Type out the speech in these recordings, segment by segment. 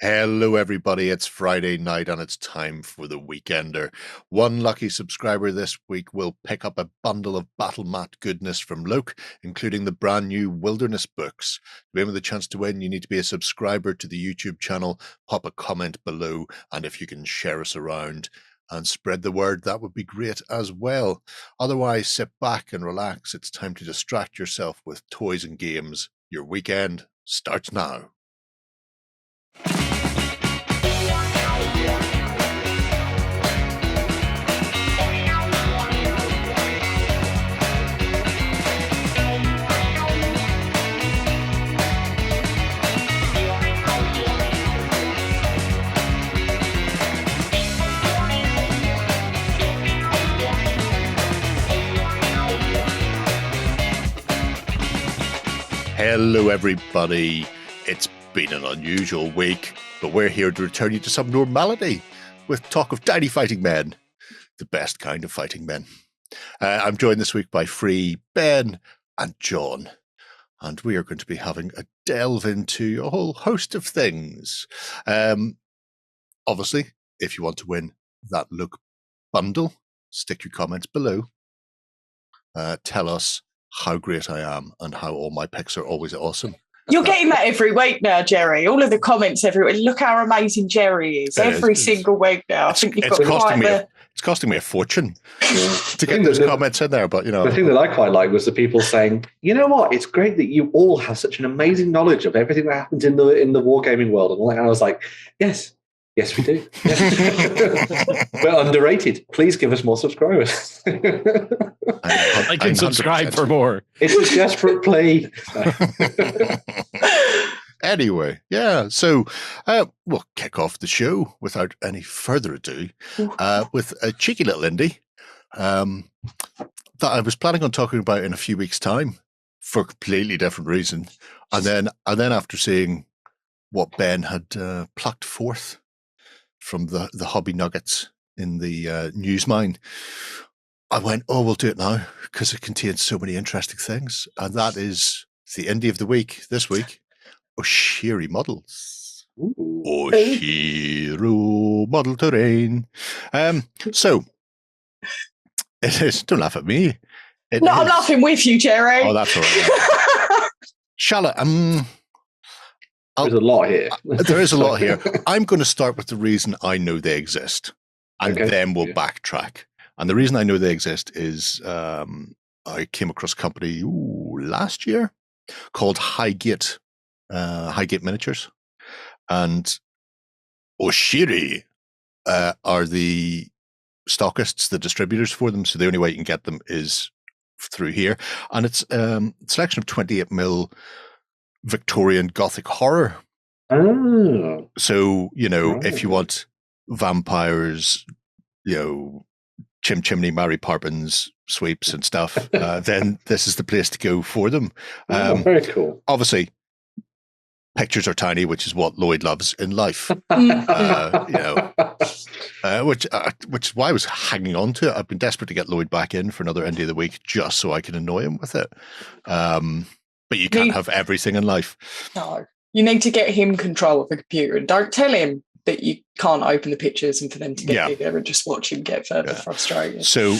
Hello, everybody. It's Friday night and it's time for the Weekender. One lucky subscriber this week will pick up a bundle of BattleMat goodness from Loke, including the brand new Wilderness books. To win the chance to win, you need to be a subscriber to the YouTube channel, pop a comment below, and if you can share us around and spread the word, that would be great as well. Otherwise, sit back and relax. It's time to distract yourself with toys and games. Your weekend starts now. Hello, everybody. It's been an unusual week, but we're here to return you to some normality with talk of tiny fighting men, the best kind of fighting men. I'm joined this week by Free, Ben, and John, and we are going to be having a delve into a whole host of things. Obviously, if you want to win that Look bundle, stick your comments below. Tell us how great I am and how all my picks are always awesome. You're getting that every week now, Jerry. All of the comments every week. Look how amazing Jerry is every single week now. I think you've got it's costing me a fortune to get those comments in there. But you know, the thing that I quite like was the people saying, "You know what? It's great that you all have such an amazing knowledge of everything that happens in the wargaming world." And I was like, "Yes, we do. Yes. We're underrated. Please give us more subscribers." I can subscribe for more. It's a desperate plea. Anyway, yeah. So we'll kick off the show without any further ado with a cheeky little indie that I was planning on talking about in a few weeks' time for a completely different reason, and then after seeing what Ben had plucked forth from the hobby nuggets in the news mine, I went, oh, we'll do it now because it contains so many interesting things. And that is the indie of the week this week, Oshiro models. Ooh. Oshiro model terrain. So it is, don't laugh at me. I'm laughing with you, Jerry. Oh, that's all right. Shall I? There's a lot here. There is a lot here. I'm going to start with the reason I know they exist, and then we'll backtrack. And the reason I know they exist is I came across a company last year called Highgate Miniatures, and Oshiro are the stockists, the distributors for them. So the only way you can get them is through here, and it's a selection of 28mm Victorian Gothic horror. Oh. So, if you want vampires, chimney, Mary Poppins sweeps and stuff, then this is the place to go for them. Very cool. Obviously, pictures are tiny, which is what Lloyd loves in life. Which is why I was hanging on to it. I've been desperate to get Lloyd back in for another Indie of the Week just so I can annoy him with it. But you can't have everything in life. No, you need to get him control of the computer, and don't tell him that you can't open the pictures and for them to get bigger and just watch him get further frustrated. So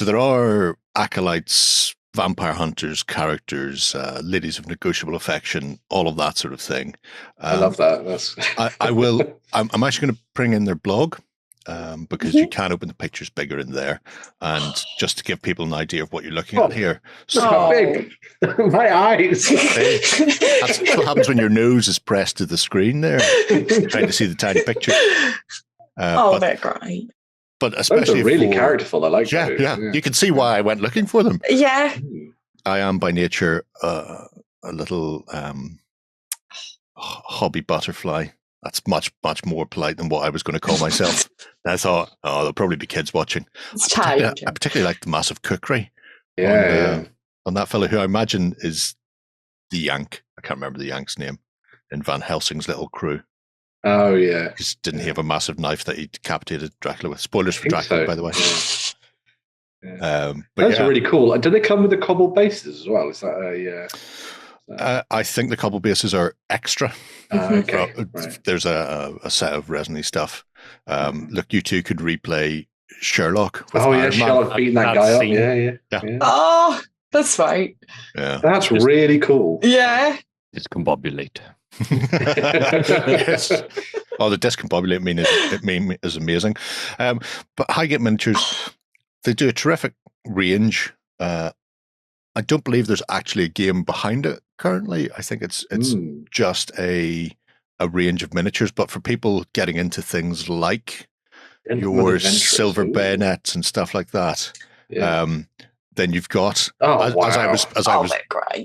there are acolytes, vampire hunters, characters, ladies of negotiable affection, all of that sort of thing. I love that. I'm actually going to bring in their blog. Because you can open the pictures bigger in there, and just to give people an idea of what you're looking at here. So big. My eyes. That's what happens when your nose is pressed to the screen there, trying to see the tiny picture. They're great. But especially those are really characterful. I like that. Yeah. You can see why I went looking for them. Yeah. I am by nature a little hobby butterfly. That's much, much more polite than what I was going to call myself. I thought, there'll probably be kids watching. I particularly like the massive cookery on that fellow who I imagine is the Yank. I can't remember the Yank's name in Van Helsing's little crew. Oh, yeah. Didn't he have a massive knife that he decapitated Dracula with? Spoilers for Dracula, by the way. Those are really cool. And do they come with the cobbled bases as well? Is that I think the couple bases are extra. Okay. Right. There's a set of resiny stuff. Look, you two could replay Sherlock with Iron Man. Sherlock beating that guy up. Yeah. Oh, that's right. Yeah, that's really cool. Yeah. Discombobulate. Yes. Oh, the discombobulate meme is amazing. But Highgate Miniatures, they do a terrific range. I don't believe there's actually a game behind it currently. I think it's just a range of miniatures. But for people getting into things like your silver bayonets and stuff like that, then you've got as I was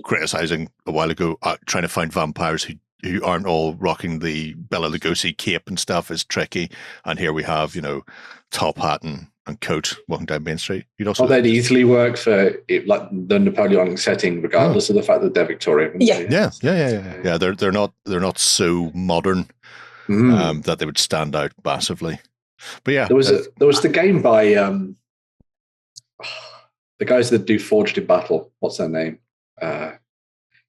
criticizing a while ago, trying to find vampires who aren't all rocking the Bela Lugosi cape and stuff is tricky. And here we have, top hat and coat walking down Main Street. You'd also they'd easily work for like the Napoleonic setting, regardless of the fact that they're Victorian. Yeah. They're not so modern that they would stand out massively. But yeah, there was the game by the guys that do Forged in Battle. What's their name?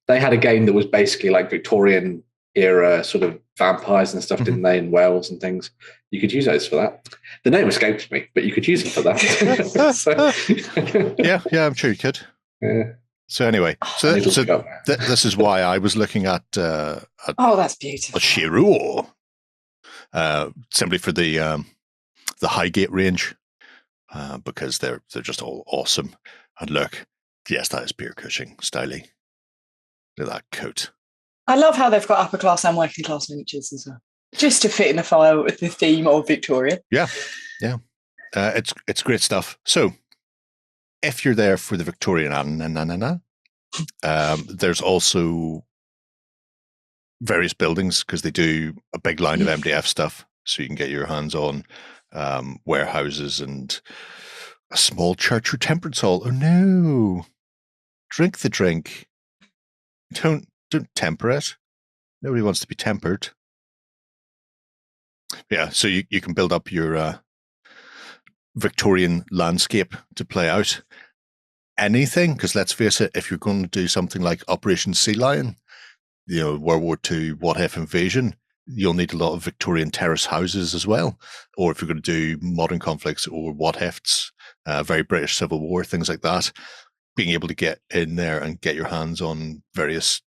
They had a game that was basically like Victorian era sort of vampires and stuff, didn't they? In Wales and things. You could use those for that. The name escapes me, but you could use them for that. Yeah, I'm sure you could. Yeah. So anyway, this is why I was looking at that's beautiful. Oshiro, simply for the Highgate range, because they're just all awesome. And look, yes, that is pure Cushing styly. Look at that coat. I love how they've got upper class and working class miniatures as well, just to fit in the file with the theme of Victorian. Yeah. It's great stuff. So, if you're there for the Victorian, there's also various buildings because they do a big line of MDF stuff, so you can get your hands on warehouses and a small church or temperance hall. Oh no! Drink the drink. Don't temper it. Nobody wants to be tempered. Yeah, so you can build up your Victorian landscape to play out anything, because let's face it, if you're going to do something like Operation Sea Lion, World War II what-if invasion, you'll need a lot of Victorian terrace houses as well. Or if you're going to do modern conflicts or what-ifs, very British Civil War, things like that, being able to get in there and get your hands on various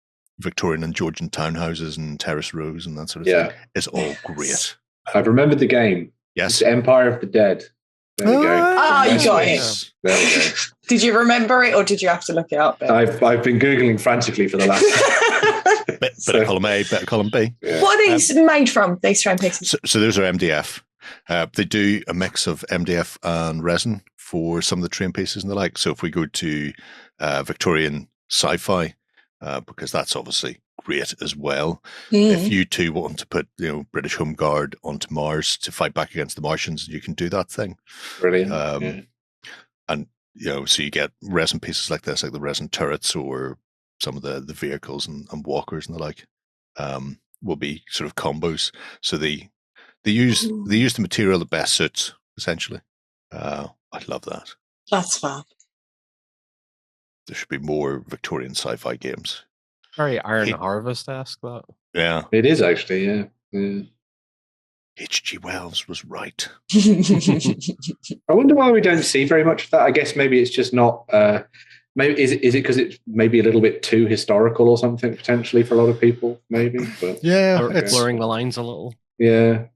Victorian and Georgian townhouses and terrace rows and that sort of thing is all great. I've remembered the game. Yes. It's Empire of the Dead. There we go. You got it. There we go. Did you remember it, or did you have to look it up? I've been Googling frantically for the last... Bit of column A, bit of column B. Yeah. What are these made from, these frame pieces? So those are MDF. They do a mix of MDF and resin for some of the train pieces and the like. So if we go to Victorian sci-fi, because that's obviously great as well. If you two want to put British Home Guard onto Mars to fight back against the Martians, you can do that thing. Brilliant. And so you get resin pieces like this, like the resin turrets or some of the vehicles and walkers and the like, will be sort of combos. So they use the material that best suits, essentially. I love that. That's fab. There should be more Victorian sci-fi games. Very Iron Harvest-esque, that. Yeah. It is actually, yeah. H.G. Wells was right. I wonder why we don't see very much of that. I guess maybe it's just not... maybe is it because it's maybe a little bit too historical or something, potentially, for a lot of people, maybe? But, it's blurring the lines a little. Yeah.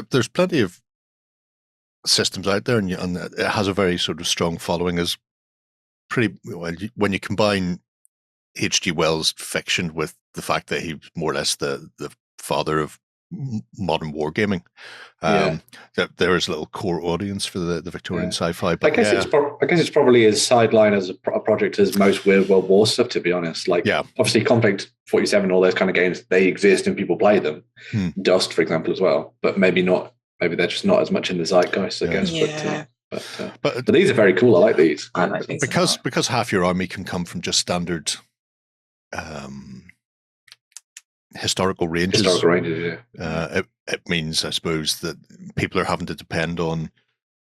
There's plenty of systems out there, and it has a very sort of strong following as pretty... When you combine H.G. Wells' fiction with the fact that he's more or less the father of modern wargaming, that there is a little core audience for the Victorian sci-fi. But I guess it's probably as sideline as a project as most Weird World War stuff, to be honest. Obviously Conflict 47, all those kind of games, they exist and people play them. Dust, for example, as well, but maybe not. Maybe they're just not as much in the zeitgeist, I guess. Yeah. But these are very cool. I like these. I like these because half your army can come from just standard historical ranges. It means, I suppose, that people are having to depend on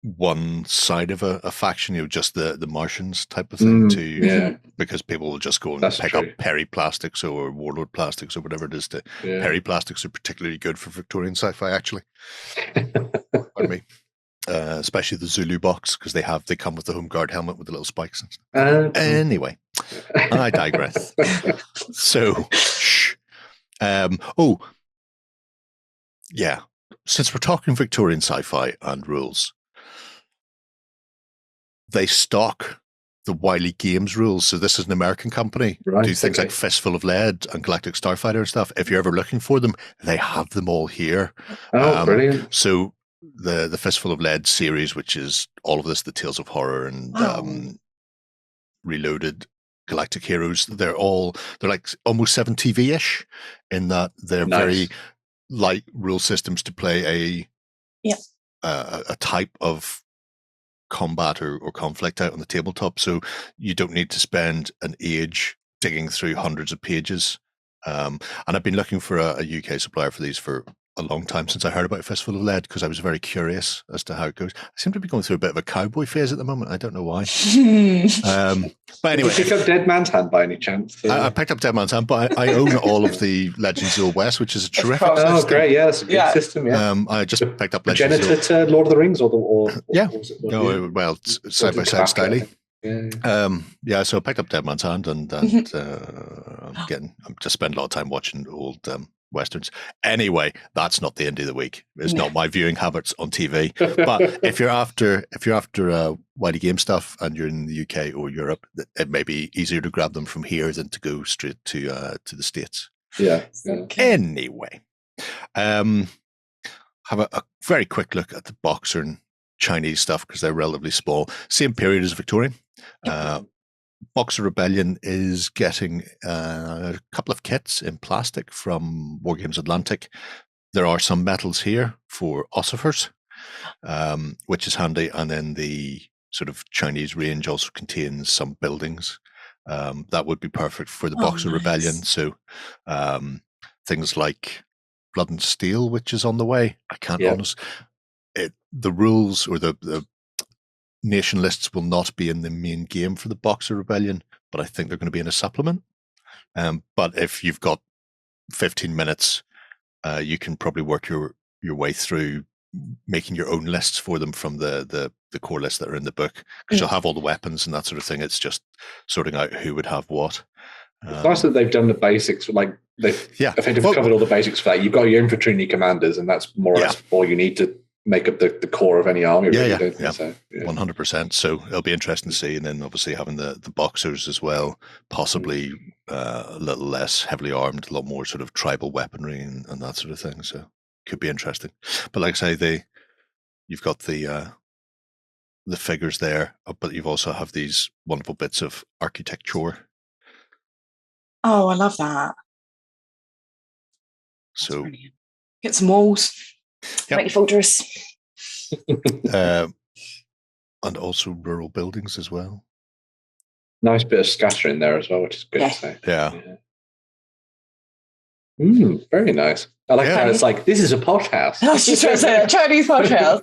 one side of a faction, just the Martians type of thing, because people will just go and pick up Perry Plastics or Warlord Plastics or whatever it is. Perry Plastics are particularly good for Victorian sci-fi, actually. Pardon me. Especially the Zulu box, because they come with the Home Guard helmet with the little spikes and stuff. Anyway, I digress. So, since we're talking Victorian sci-fi and rules, they stock the Wayland Games rules. So this is an American company. Right, do things like Fistful of Lead and Galactic Starfighter and stuff. If you're ever looking for them, they have them all here. Oh, brilliant. So the Fistful of Lead series, which is all of this, the Tales of Horror and Reloaded, Galactic Heroes, they're like almost 7TV-ish in that they're very light rule systems to play a type of combat or conflict out on the tabletop, so you don't need to spend an age digging through hundreds of pages. And I've been looking for a UK supplier for these for a long time since I heard about Fistful of Lead, because I was very curious as to how it goes. I seem to be going through a bit of a cowboy phase at the moment. I don't know why. But anyway, did you pick up Dead Man's Hand by any chance? I picked up Dead Man's Hand, but I own all of the Legends of the West, which is a terrific system. Oh, great! Yeah, that's a good system. Yeah, I just picked up Legends. Progenitor to Lord of the Rings, or side by side styling. So I picked up Dead Man's Hand, and I'm just spending a lot of time watching old Westerns. Anyway, that's not the indie of the week. It's not my viewing habits on TV. But if you're after Wayland game stuff and you're in the UK or Europe, it may be easier to grab them from here than to go straight to the States. Yeah. Anyway, have a very quick look at the Boxer and Chinese stuff, because they're relatively small. Same period as Victorian. Boxer Rebellion is getting a couple of kits in plastic from Wargames Atlantic. There are some metals here for ossifers, which is handy. And then the sort of Chinese range also contains some buildings. That would be perfect for the Boxer Rebellion. So things like Blood and Steel, which is on the way. I can't honestly... The rules or the nation lists will not be in the main game for the Boxer Rebellion, but I think they're going to be in a supplement. But if you've got 15 minutes, you can probably work your way through making your own lists for them from the core lists that are in the book, because you'll have all the weapons and that sort of thing. It's just sorting out who would have what. It's nice that they've done the basics, like they've effectively covered all the basics for that. You've got your infantry and your commanders, and that's more or less all you need to make up the core of any army. Really, 100%. So it'll be interesting to see. And then obviously having the Boxers as well, possibly a little less heavily armed, a lot more sort of tribal weaponry and that sort of thing. So could be interesting. But like I say, you've got the figures there, but you've also have these wonderful bits of architecture. Oh, I love that. So get some walls. Make your fortress. And also rural buildings as well. Nice bit of scattering there as well, which is good to say. Yeah. Very nice. I like how it's like, this is a posh house. I was just trying to say that, Chinese posh house.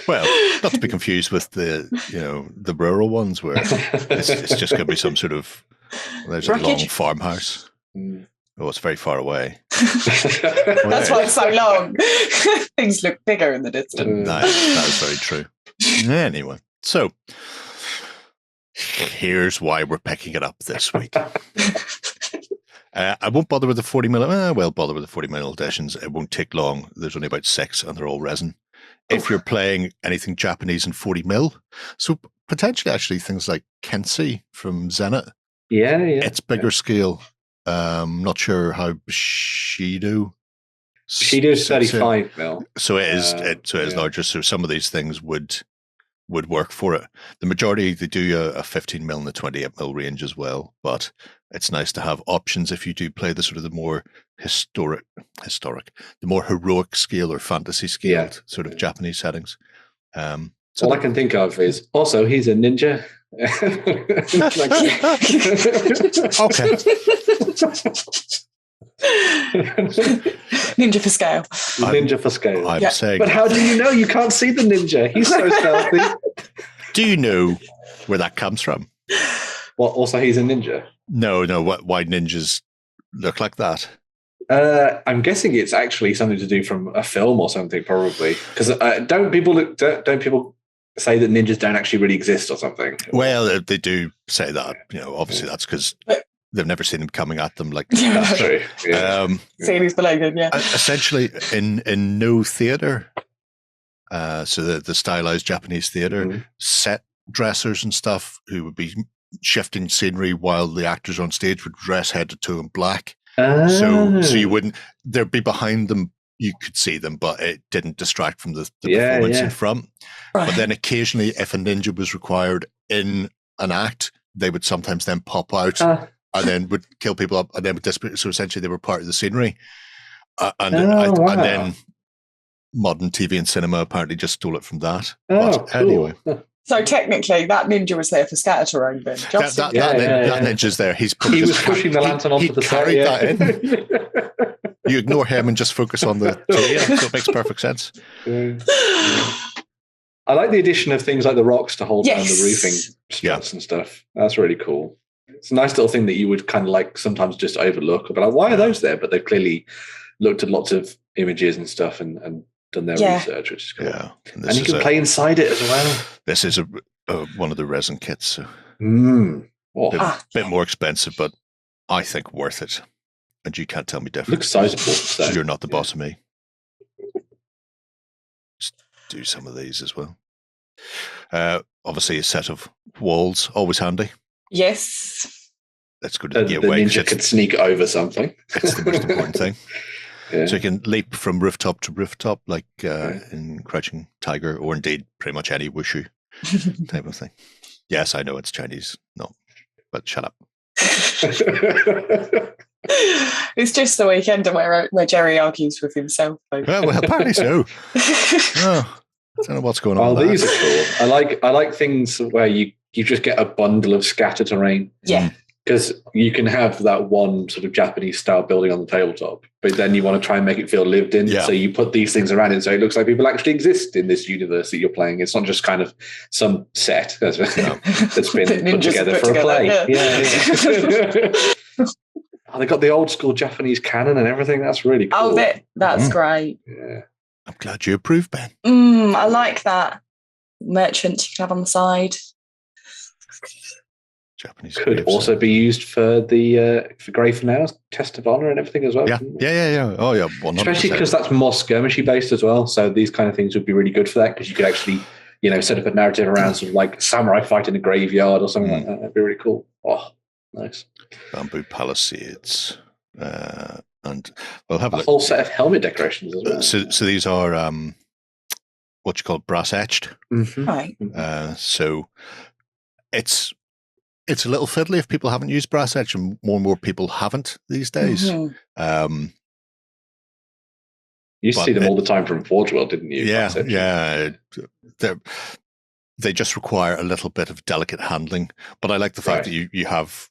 Well, not to be confused with the rural ones where it's just going to be some sort of, there's a long farmhouse. Oh, it's very far away. That's why it's so long. Things look bigger in the distance. That is very true. Anyway, so here's why we're picking it up this week. I won't bother with the 40mm. Well, bother with the 40mm editions. It won't take long. There's only about 6, and they're all resin. If you're playing anything Japanese in 40mm, so potentially actually things like Kensei from Zenit. Yeah. It's bigger scale. Not sure how Bushido. Bushido's 35mm. So it is larger. So some of these things would work for it. The majority, they do a 15mm and the 28mm range as well, but it's nice to have options if you do play the sort of the more historic, the more heroic scale or fantasy scaled sort of Japanese settings. So all I can think of is also he's a ninja. Okay. Ninja for scale. Ninja for scale. I'm saying. But how do you know? You can't see the ninja. He's so stealthy. Do you know where that comes from? Well, also he's a ninja. No. Why ninjas look like that? I'm guessing it's actually something to do from a film or something, probably. Because don't people say that ninjas don't actually really exist or something? Well, they do say that. Obviously that's because they've never seen them coming at them like That's true. Yeah. Seeing who's belated, yeah. Essentially, in no theater, so the stylized Japanese theater, set dressers and stuff who would be shifting scenery while the actors on stage would dress head to toe in black. So you wouldn't. They'd be behind them. You could see them, but it didn't distract from the performance in front. Right. But then occasionally, if a ninja was required in an act, they would sometimes then pop out and then would kill people up and then would disappear. So essentially, they were part of the scenery. And then modern TV and cinema apparently just stole it from that. But anyway. So technically, that ninja was there for scatter terrain. Then that ninja's there. He was pushing the lantern onto the side. Carried that in. You ignore him and just focus on the terrain, so it makes perfect sense. I like the addition of things like the rocks to hold down the roofing struts and stuff. That's really cool. It's a nice little thing that you would kind of like sometimes just overlook. But like, why are those there? But they've clearly looked at lots of images and stuff and done their research, which is cool. Yeah. And you can play inside it as well. This is one of the resin kits. So a bit more expensive, but I think worth it. And you can't tell me different. Looks sizable. So. You're not the boss of me. Just do some of these as well. Obviously, a set of walls, always handy. Yes. Let's go to the gateway. The ninja could sneak over something. It's the most important thing. So you can leap from rooftop to rooftop, like in Crouching Tiger, or indeed pretty much any wushu type of thing. Yes, I know it's Chinese. No, but shut up. It's just the weekend where Jerry argues with himself. Well, apparently so. I don't know what's going on. Oh, these are cool. I like things where you just get a bundle of scatter terrain. Yeah. Because you can have that one sort of Japanese style building on the tabletop, but then you want to try and make it feel lived in. Yeah. So you put these things around it so it looks like people actually exist in this universe that you're playing. It's not just kind of some set that's been put together for a play. Yeah. Oh, they got the old school Japanese canon and everything. That's really cool. Oh, that's great. Yeah. I'm glad you approve, Ben. I like that. Merchant you can have on the side. Japanese could also be used for the for Grave for Now's Test of Honor and everything as well. Yeah. Oh, yeah. 100%. Especially because that's more skirmishy based as well. So these kind of things would be really good for that because you could actually, set up a narrative around sort of like samurai fight in a graveyard or something like that. That'd be really cool. Oh, nice. Bamboo palisades, and we'll have a whole set of helmet decorations as well. So these are what you call brass etched. Right. So it's a little fiddly if people haven't used brass etch, and more people haven't these days. You used to see them all the time from Forge World, didn't you? Yeah. They just require a little bit of delicate handling, but I like the fact that you have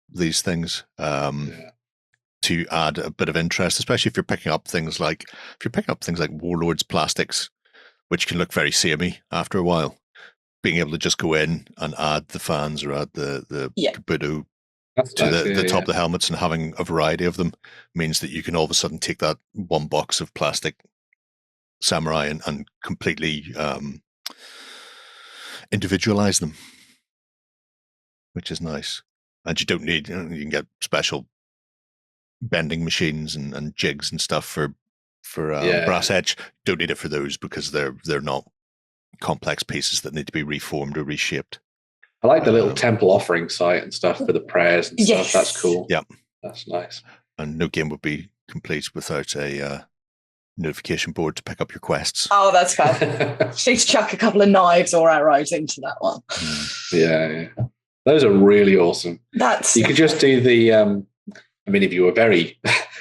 these things to add a bit of interest, especially if you're picking up things like Warlords plastics, which can look very samey after a while. Being able to just go in and add the fans or add the kabuto to the top of the helmets and having a variety of them means that you can all of a sudden take that one box of plastic samurai and completely individualize them, which is nice. And you don't need, you can get special bending machines and jigs and stuff for brass edge. Don't need it for those because they're not complex pieces that need to be reformed or reshaped. I like the little temple offering site and stuff for the prayers and stuff. That's cool. Yeah. That's nice. And no game would be complete without a notification board to pick up your quests. Oh, that's fun. Just need to chuck a couple of knives or arrows into that one. Yeah. Those are really awesome. You could just do the if you were very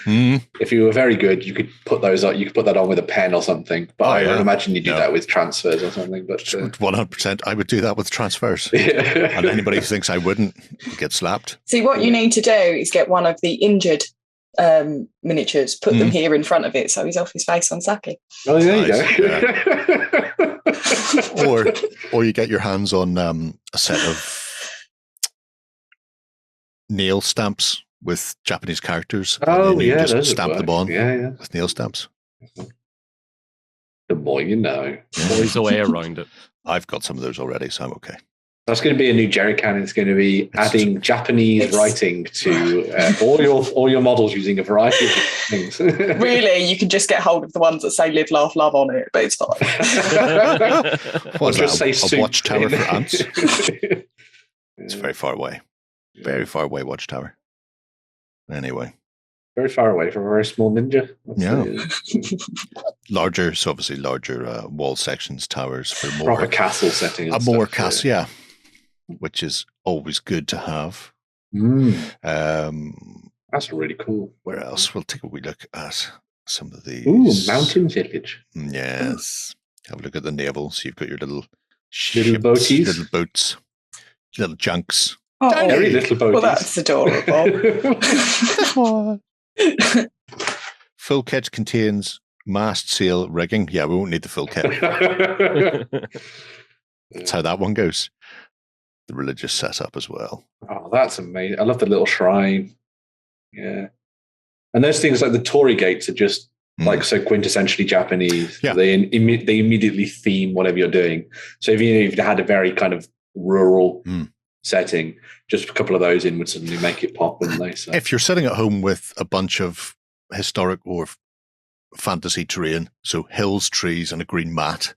if you were very good, you could put those on. You could put that on with a pen or something. But I would imagine you do that with transfers or something. But 100%, I would do that with transfers. And anybody who thinks I wouldn't would get slapped. See, what you need to do is get one of the injured miniatures, put them here in front of it, so he's off his face on Saki. Oh, there Nice, you go. Or you get your hands on a set of nail stamps with Japanese characters. Oh, and then you yeah, just those stamp would them work. on Yeah. with nail stamps. The more you know. Always a way around it. I've got some of those already, so I'm okay. That's going to be a new Jerry can. It's going to be adding Japanese writing to all your models using a variety of things. Really, you can just get hold of the ones that say "Live, Laugh, Love" on it, but it's fine. What's just that, say a watchtower for soup. ants? It's very far away. Very far away watchtower. Anyway. Very far away from a very small ninja. Larger, so obviously larger wall sections, towers for more proper castle setting. A more castle, yeah. Which is always good to have. That's really cool. Where else? We'll take a wee look at some of these. Ooh, mountain village. Yes. Have a look at the naval. So you've got your little Little boaties. little boats, little junks. Oh, Very little boaties. well, that's adorable. Full kit contains mast, sail, rigging. Yeah, we won't need the full kit. That's how that one goes. The religious setup as well. Oh, that's amazing. I love the little shrine. Yeah. And those things like the Torii gates are just like so quintessentially Japanese. Yeah. They immediately theme whatever you're doing. So if you had a very kind of rural setting, just a couple of those in would suddenly make it pop, wouldn't they? So. If you're sitting at home with a bunch of historic or fantasy terrain, so hills, trees, and a green mat,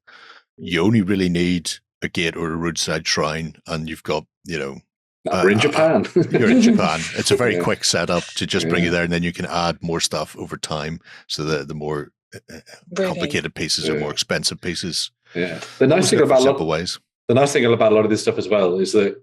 you only really need a gate or a roadside shrine, and you've got, we're in Japan. You're in Japan. It's a very Yeah. quick setup to just bring you there, and then you can add more stuff over time. So the more complicated pieces or more expensive pieces. Yeah. The nice thing about simple ways. The nice thing about a lot of this stuff as well is that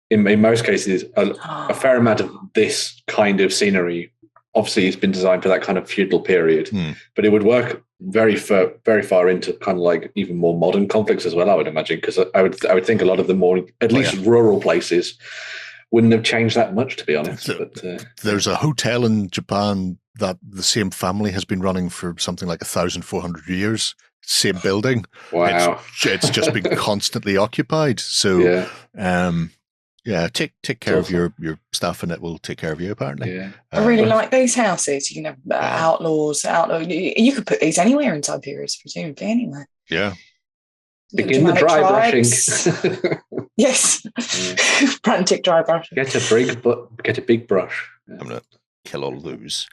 in most cases, a fair amount of this kind of scenery obviously it's been designed for that kind of feudal period, but it would work very far into kind of like even more modern conflicts as well, I would imagine, because I would think a lot of the more, at least rural places, wouldn't have changed that much, to be honest. There's a hotel in Japan that the same family has been running for something like 1,400 years. Same building. Wow. It's just been constantly occupied. So, take care of your stuff, and it will take care of you, apparently. Yeah. I really like these houses. You can have outlaws. You could put these anywhere in Tiberius, presumably, anyway. Yeah. Begin the dry brushing. Yes. Frantic dry brushing. Get a big brush. I'm going to kill all those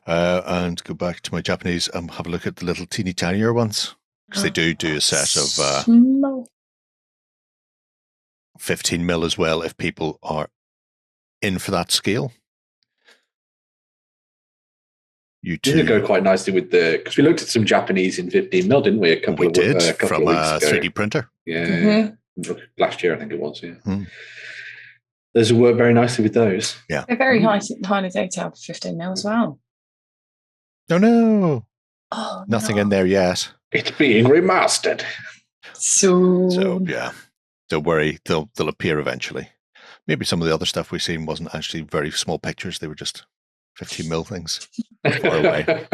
and go back to my Japanese and have a look at the little teeny tinier ones, because they do a set of 15 mil as well if people are in for that scale. You did go quite nicely with because we looked at some Japanese in 15 mil, didn't we? A couple of weeks ago. From a 3D printer. Yeah, last year I think it was. Yeah, those will work very nicely with those. Yeah, they're very highly detailed for 15 mil as well. No, nothing in there yet. It's being remastered. So yeah, don't worry, they'll appear eventually. Maybe some of the other stuff we've seen wasn't actually very small pictures; they were just 15 mil things far away.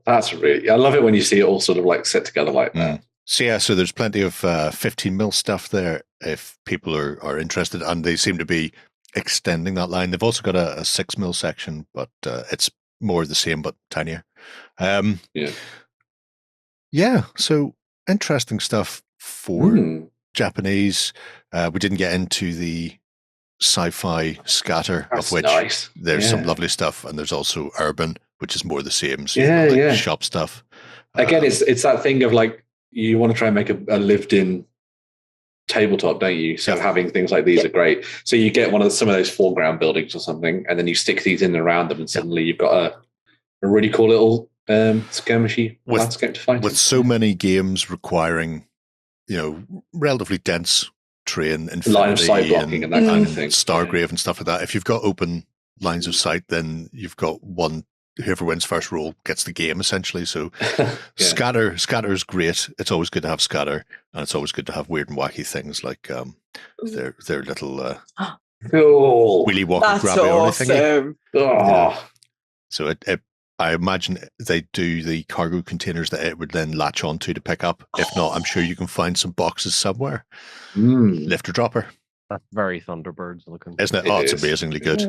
That's really, I love it when you see it all sort of like set together like that. So there's plenty of 15 mil stuff there if people are interested, and they seem to be extending that line. They've also got a 6 mil section, but it's more the same but tinier. So interesting stuff for Japanese. We didn't get into the sci-fi scatter, of which there's some lovely stuff, and there's also urban, which is more the same. So shop stuff. Again, it's that thing of like, you want to try and make a lived-in tabletop, don't you? So having things like these are great. So you get some of those foreground buildings or something, and then you stick these in around them, and suddenly you've got a really cool little skirmishy landscape to fight. With so many games requiring, relatively dense terrain, line of sight blocking and that kind of thing, Stargrave and stuff like that. If you've got open lines of sight, then you've got one. Whoever wins first roll gets the game, essentially. So scatter is great. It's always good to have scatter, and it's always good to have weird and wacky things like their little Cool. Wheelie walk and That's grab it or anything. awesome. Oh. So I imagine they do the cargo containers that it would then latch onto to pick up. If not, I'm sure you can find some boxes somewhere. Lifter dropper. That's very Thunderbirds looking. Isn't it? It Oh, it's is. amazingly good.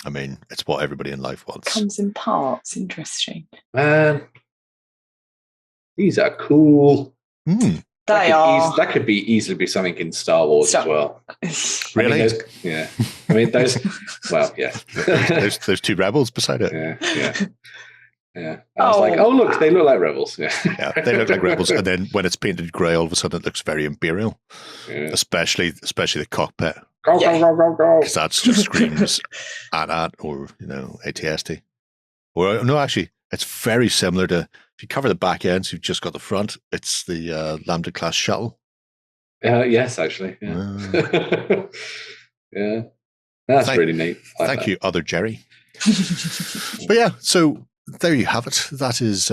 I mean, it's what everybody in life wants. Comes in parts. Interesting. Man, these are cool. That could easily be something in Star Wars as well. Really? I mean, those. Well, yeah. there's two rebels beside it. Yeah. I was like, oh look, they look like rebels. Yeah, they look like rebels. And then when it's painted grey, all of a sudden it looks very Imperial. Yeah. Especially the cockpit. Go. Because that just screams AT-AT or ATST. Or no, actually, it's very similar to, if you cover the back ends, you've just got the front. It's the Lambda class shuttle. Yes, actually. Yeah. Yeah. That's really neat. Thank you, other Jerry. But yeah, so there you have it. That is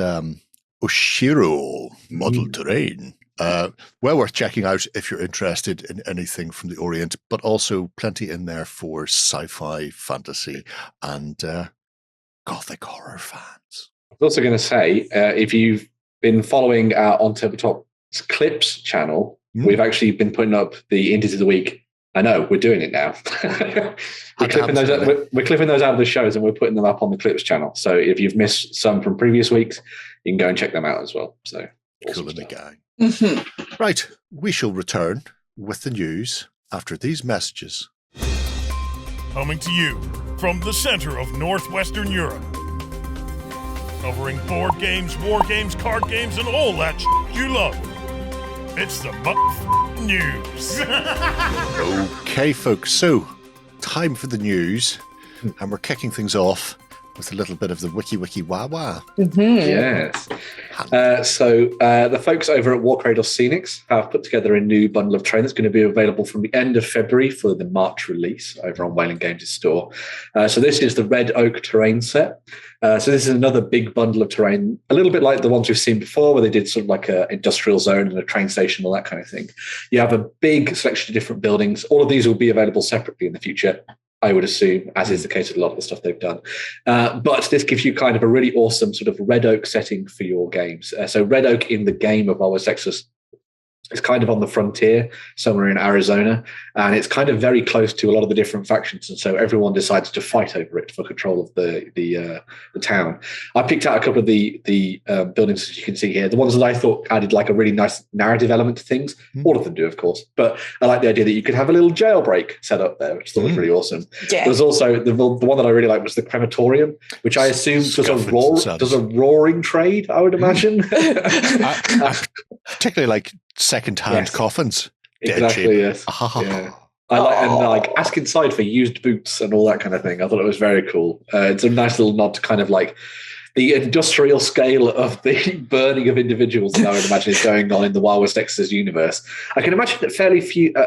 Oshiro model terrain. Well worth checking out if you're interested in anything from the Orient, but also plenty in there for sci-fi, fantasy, and gothic horror fans. I was also going to say, if you've been following our OnTableTop Clips channel, we've actually been putting up the Indies of the Week. I know, we're doing it now. We're clipping those out of the shows and we're putting them up on the Clips channel. So if you've missed some from previous weeks, you can go and check them out as well. So awesome. Cool in the gang. Right, we shall return with the news after these messages. Coming to you from the center of Northwestern Europe. Covering board games, war games, card games, and all that you love. It's the news. Okay, folks, so time for the news, and we're kicking things off with a little bit of the wiki wah-wah. Yes. So the folks over at Warcradle Scenics have put together a new bundle of terrain that's going to be available from the end of February for the March release over on Wayland Games store. So this is the Red Oak terrain set. So this is another big bundle of terrain, a little bit like the ones we've seen before, where they did sort of like an industrial zone and a train station, all that kind of thing. You have a big selection of different buildings. All of these will be available separately in the future, I would assume, as is the case with a lot of the stuff they've done. But this gives you kind of a really awesome sort of Red Oak setting for your games. So Red Oak in the game of Wild Texas is kind of on the frontier, somewhere in Arizona, and it's kind of very close to a lot of the different factions, and so everyone decides to fight over it for control of the town. I picked out a couple of the buildings that you can see here. The ones that I thought added like a really nice narrative element to things. All of them do, of course, but I like the idea that you could have a little jailbreak set up there, which I thought was really awesome. Yeah. There's also the one that I really liked was the crematorium, which I assume does a roaring trade, I would imagine. I particularly like second-hand coffins. Exactly, yes. Yeah. I like ask inside for used boots and all that kind of thing. I thought it was very cool. It's a nice little nod to kind of like the industrial scale of the burning of individuals that I would imagine is going on in the Wild West Texas universe. I can imagine that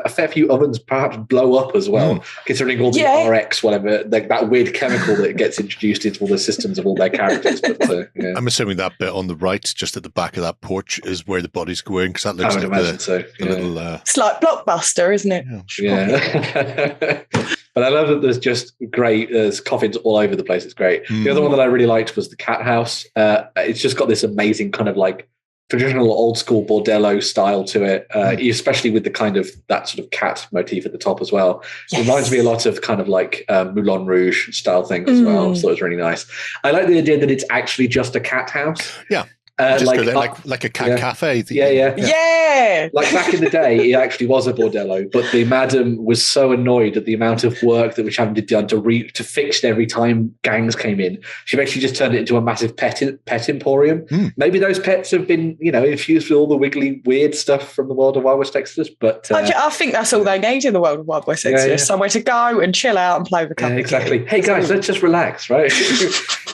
a fair few ovens perhaps blow up as well, considering all the RX, whatever, that weird chemical that gets introduced into all the systems of all their characters. But, I'm assuming that bit on the right, just at the back of that porch, is where the body's going, because that looks like the little... It's like Blockbuster, isn't it? Yeah. But I love that there's coffins all over the place. It's great. The other one that I really liked was the cat house. It's just got this amazing kind of like traditional old school bordello style to it, especially with the kind of that sort of cat motif at the top as well. Yes. It reminds me a lot of kind of like Moulin Rouge style thing as well. So it's really nice. I like the idea that it's actually just a cat house. Yeah. Like a cat cafe. Yeah. Like back in the day, it actually was a bordello, but the madam was so annoyed at the amount of work that which having to be done to fix it every time gangs came in. She basically just turned it into a massive pet emporium. Maybe those pets have been, infused with all the wiggly, weird stuff from the world of Wild West Exodus. But I think that's all they need in the world of Wild West Exodus. Somewhere to go and chill out and play with a couple. Exactly. Hey guys, let's just relax, right?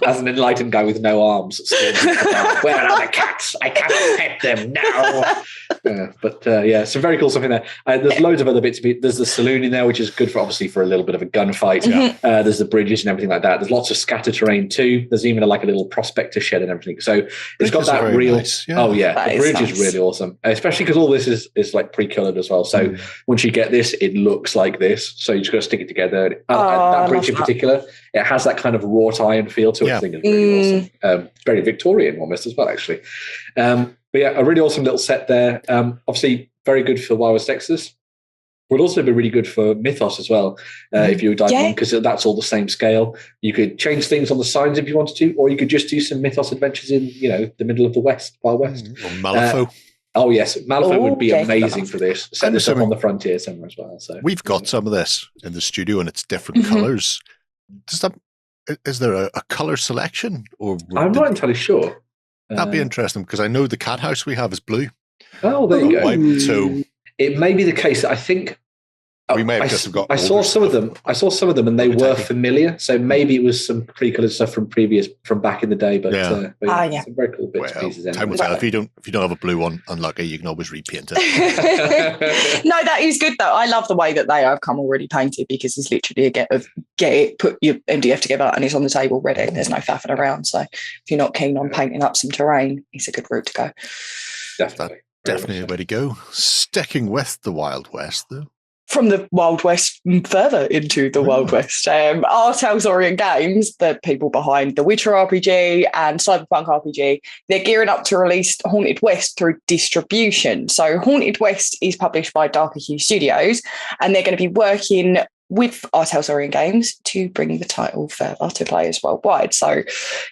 As an enlightened guy with no arms. Where are the cats? I can't pet them now. Some very cool stuff in there. There's loads of other bits. There's the saloon in there, which is good for obviously for a little bit of a gunfight. There's the bridges and everything like that. There's lots of scatter terrain too. There's even like a little prospector shed and everything. So it's got that real. Nice. Yeah. Oh yeah, the bridge is really awesome, especially because all this is like pre-colored as well. So once you get this, it looks like this. So you just got to stick it together. That bridge in particular, it has that kind of wrought iron feel to it. I think it's really awesome. Very Victorian almost as well, actually. But yeah, a really awesome little set there. Obviously, very good for Wild West Exodus. Would also be really good for Mythos as well, if you dive in, because that's all the same scale. You could change things on the signs if you wanted to, or you could just do some Mythos adventures in, the middle of the Wild West. Or Malifaux. Oh yes, Malifaux would be amazing for this. Set this up on the frontier somewhere as well. So we've got some of this in the studio, and it's different colors. Is there a color selection, or I'm not entirely sure. That'd be interesting, because I know the cat house we have is blue. Oh, there you go. So it may be the case. I think we may have just got. I saw some of them, and they were familiar. So maybe it was some pre-colored stuff from back in the day. But some very cool bits and pieces. Time will tell. If you don't have a blue one, unlucky, you can always repaint it. No, that is good though. I love the way that they have come already painted, because it's literally a get it, put your MDF together, and it's on the table ready. There's no faffing around. So if you're not keen on painting up some terrain, it's a good route to go. Definitely a way to go. Sticking with the Wild West, though. From the Wild West further into the Wild West. R.Talsorian Games, the people behind The Witcher RPG and Cyberpunk RPG, they're gearing up to release Haunted West through distribution. So Haunted West is published by Darker Hue Studios, and they're going to be working with R.Talsorian Games to bring the title further to players worldwide. So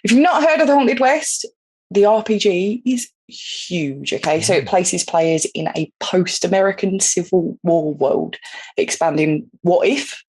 if you've not heard of the Haunted West, the RPG is huge. Okay, so it places players in a post-American Civil War world, expanding what if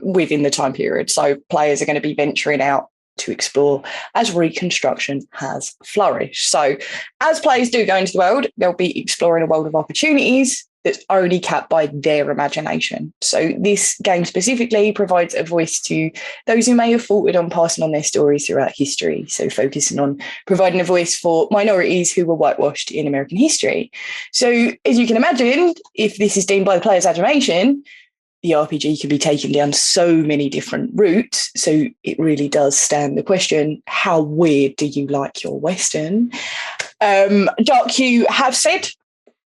within the time period. So players are going to be venturing out to explore as Reconstruction has flourished. So as players do go into the world, they'll be exploring a world of opportunities that's only capped by their imagination. So this game specifically provides a voice to those who may have faltered on passing on their stories throughout history. So focusing on providing a voice for minorities who were whitewashed in American history. So as you can imagine, if this is deemed by the player's imagination, the RPG can be taken down so many different routes. So it really does stand the question, how weird do you like your Western? Dark Hue have said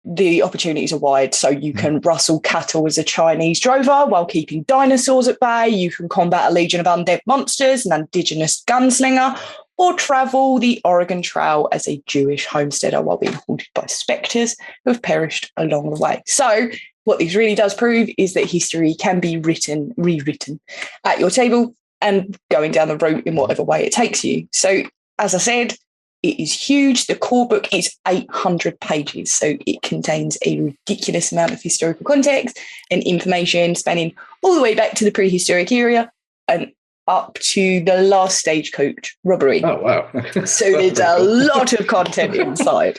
the opportunities are wide, so you can rustle cattle as a Chinese drover while keeping dinosaurs at bay. You can combat a legion of undead monsters, an indigenous gunslinger, or travel the Oregon Trail as a Jewish homesteader while being haunted by spectres who have perished along the way. So what this really does prove is that history can be rewritten at your table and going down the route in whatever way it takes you. So as I said, it is huge. The core book is 800 pages, so it contains a ridiculous amount of historical context and information spanning all the way back to the prehistoric era and up to the last stagecoach robbery. Oh, wow. So there's a lot of content inside.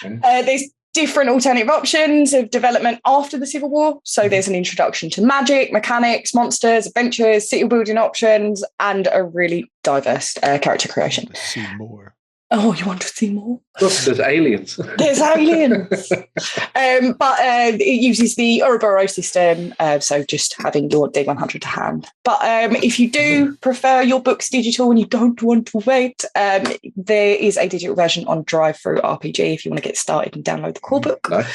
There's different alternative options of development after the Civil War. So there's an introduction to magic, mechanics, monsters, adventures, city building options, and a really diverse character creation. Let's see more. Oh, you want to see more? Look, there's aliens. There's aliens. But it uses the Ouroboros system, so just having your day 100 to hand. But if you do prefer your books digital and you don't want to wait, there is a digital version on Drive-Thru RPG if you want to get started and download the core book. Nice.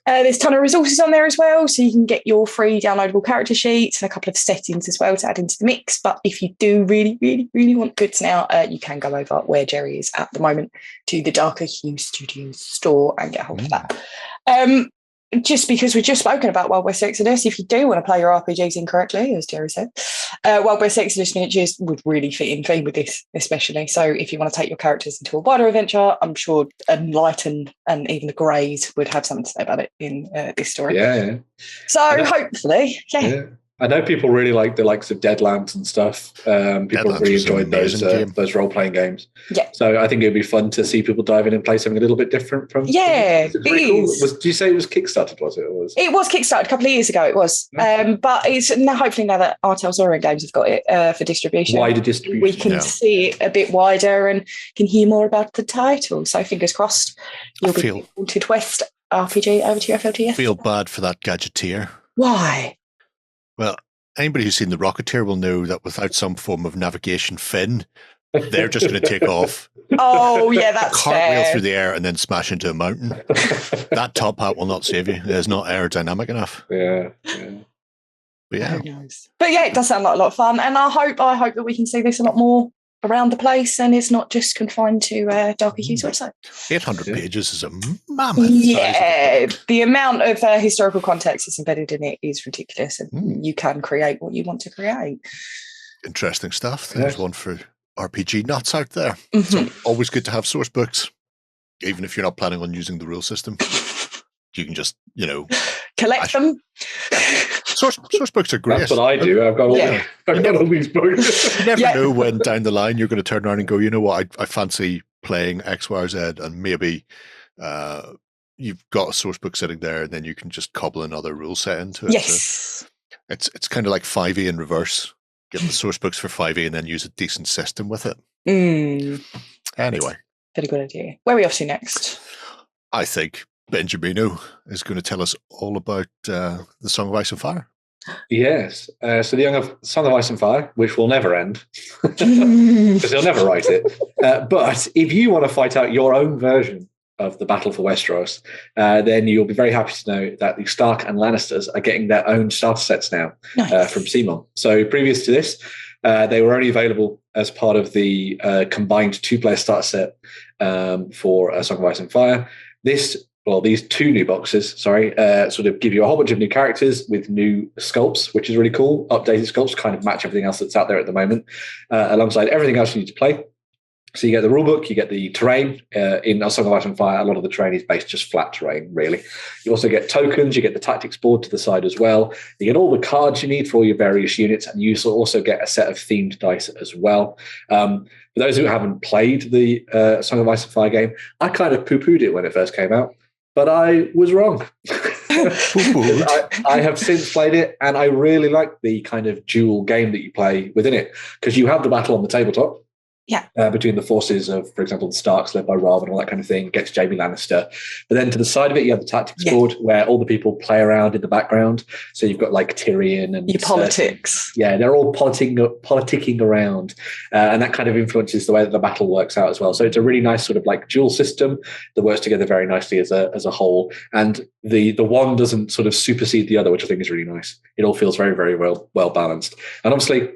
There's a ton of resources on there as well, so you can get your free downloadable character sheets and a couple of settings as well to add into the mix. But if you do really, really, really want goods now, you can go over where Jerry is at the moment to the Darker Hue Studios store and get hold of that. Just because we've just spoken about Wild West Exodus, if you do want to play your RPGs incorrectly, as Jerry said, Wild West Exodus miniatures would really fit in theme with this, especially. So if you want to take your characters into a wider adventure, I'm sure Enlightened and even the Greys would have something to say about it in this story. Yeah. So hopefully, yeah. I know people really like the likes of Deadlands and stuff. People Deadlands really enjoyed those role-playing games. Yeah. So I think it would be fun to see people dive in and play something a little bit different from. Yeah, it is. Cool. Did you say it was Kickstarted? Was it? It was Kickstarted a couple of years ago. It was, but it's now hopefully now that R.Talsorian Games have got it for distribution. Wider distribution. We can see it a bit wider and can hear more about the title. So fingers crossed, you'll be Haunted West RPG over to your FLTS? Feel bad for that gadgeteer. Why? Well, anybody who's seen the Rocketeer will know that without some form of navigation fin, they're just going to take off. Oh, yeah, that's Cartwheel fair. through the air and then smash into a mountain. That top hat will not save you. It is not aerodynamic enough. Yeah. But yeah. Who knows? But yeah, it does sound like a lot of fun, and I hope that we can see this a lot more around the place, and it's not just confined to Dark EQ's website. 800 pages is a mammoth size. Yeah, the amount of historical context that's embedded in it is ridiculous, and you can create what you want to create. Interesting stuff. There's one for RPG nuts out there. Mm-hmm. So always good to have source books, even if you're not planning on using the rule system. You can just, collect them. Source books are great. That's what I do. I've got all these books. You never know when down the line you're going to turn around and go, you know what, I fancy playing X, Y, or Z, and maybe you've got a source book sitting there, and then you can just cobble another rule set into it. Yes. So it's kind of like 5e in reverse. Get the source books for 5e and then use a decent system with it. Anyway. Very good idea. Where are we off to next? I think Benjamino is going to tell us all about the Song of Ice and Fire. Yes. So the Song of Ice and Fire, which will never end, because he'll never write it. But if you want to fight out your own version of the Battle for Westeros, then you'll be very happy to know that the Stark and Lannisters are getting their own starter sets now from Simon. So previous to this, they were only available as part of the combined 2-player starter set for Song of Ice and Fire. These 2 new boxes, sort of give you a whole bunch of new characters with new sculpts, which is really cool. Updated sculpts kind of match everything else that's out there at the moment, alongside everything else you need to play. So you get the rulebook, you get the terrain. In A Song of Ice and Fire, a lot of the terrain is based just flat terrain, really. You also get tokens, you get the tactics board to the side as well. You get all the cards you need for all your various units, and you also get a set of themed dice as well. For those who haven't played the Song of Ice and Fire game, I kind of poo-pooed it when it first came out, but I was wrong. I have since played it, and I really like the kind of dual game that you play within it, because you have the battle on the tabletop. Yeah. Between the forces of, for example, the Starks led by Robb and all that kind of thing, against Jaime Lannister. But then to the side of it, you have the tactics board where all the people play around in the background. So you've got like Tyrion and your politics. They're all politicking around, and that kind of influences the way that the battle works out as well. So it's a really nice sort of like dual system that works together very nicely as a whole. And the one doesn't sort of supersede the other, which I think is really nice. It all feels very, very well balanced. And obviously,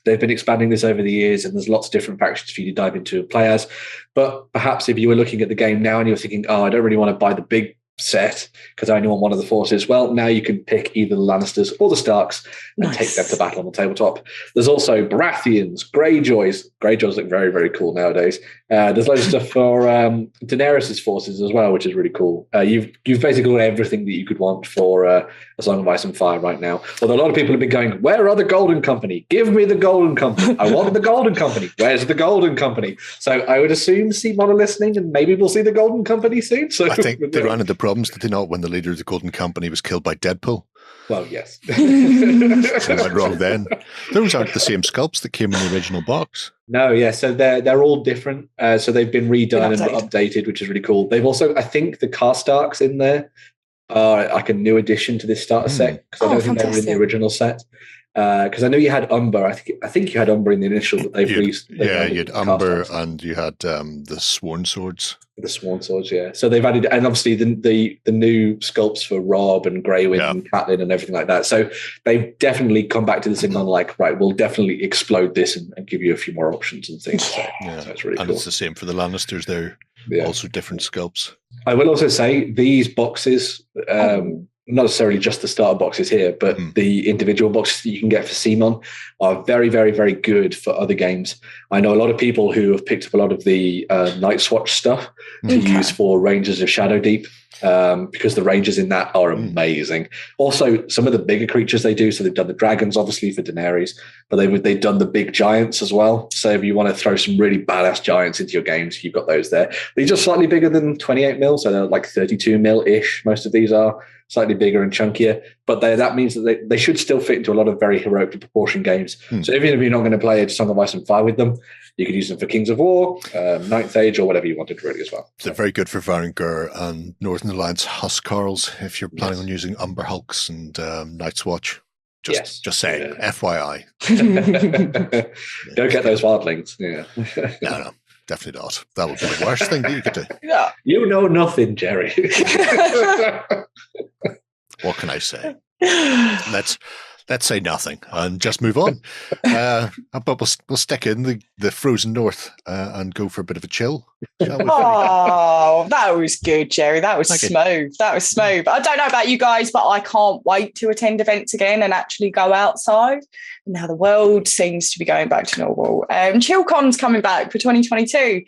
they've been expanding this over the years, and there's lots of different factions for you to dive into and play as. But perhaps if you were looking at the game now and you're thinking, I don't really want to buy the big set because I only want one of the forces, well, now you can pick either the Lannisters or the Starks and take them to battle on the tabletop. There's also Baratheons, Greyjoys. Greyjoys look very, very cool nowadays. There's loads of stuff for Daenerys' forces as well, which is really cool. You've basically got everything that you could want for A Song of Ice and Fire right now. Although a lot of people have been going, where are the Golden Company? Give me the Golden Company. I want the Golden Company. Where's the Golden Company? So I would assume Simon are listening, and maybe we'll see the Golden Company soon. So I think they ran into problems, did they not, when the leader of the Golden Company was killed by Deadpool? Well, yes. Something went wrong then. Those aren't the same sculpts that came in the original box. No, yeah. So they're all different. So they've been redone and updated, which is really cool. They've also, I think, the Karstarks in there are like a new addition to this starter set, because I don't think they were in the original set. Because I know you had Umber. I think you had Umber in the initial, but they've released. You had Umber, and you had the Sworn Swords. The Sworn Swords, yeah. So they've added, and obviously the new sculpts for Robb and Greywind and Catelyn and everything like that. So they've definitely come back to this and gone like, right, we'll definitely explode this and give you a few more options and things. So it's really cool. And it's the same for the Lannisters. They're also different sculpts. I will also say these boxes, not necessarily just the starter boxes here, but the individual boxes that you can get for Simon are very, very, very good for other games. I know a lot of people who have picked up a lot of the Night's Watch stuff to use for Rangers of Shadowdeep, because the Rangers in that are amazing. Also, some of the bigger creatures they do, so they've done the dragons, obviously, for Daenerys, but they've done the big giants as well. So if you want to throw some really badass giants into your games, you've got those there. These are slightly bigger than 28 mil, so they're like 32 mil-ish, most of these are. Slightly bigger and chunkier, but that means that they should still fit into a lot of very heroically proportioned games. So even if you're not going to play a Song of Ice and Fire with them, You could use them for Kings of War, Ninth Age, or whatever you wanted really as well. They're very good for Varangur and Northern Alliance Huskarls if you're planning on using Umber Hulks and Night's Watch. Just saying, FYI. Don't get those wildlings. Yeah. No, definitely not. That would be the worst thing that you could do. Yeah. You know nothing, Jerry. What can I say? Let's say nothing and just move on. But we'll stick in the frozen north and go for a bit of a chill. Shall we? Oh, that was good, Jerry. That was smooth. That was smooth. I don't know about you guys, but I can't wait to attend events again and actually go outside. Now the world seems to be going back to normal. CHILLCON's coming back for 2022.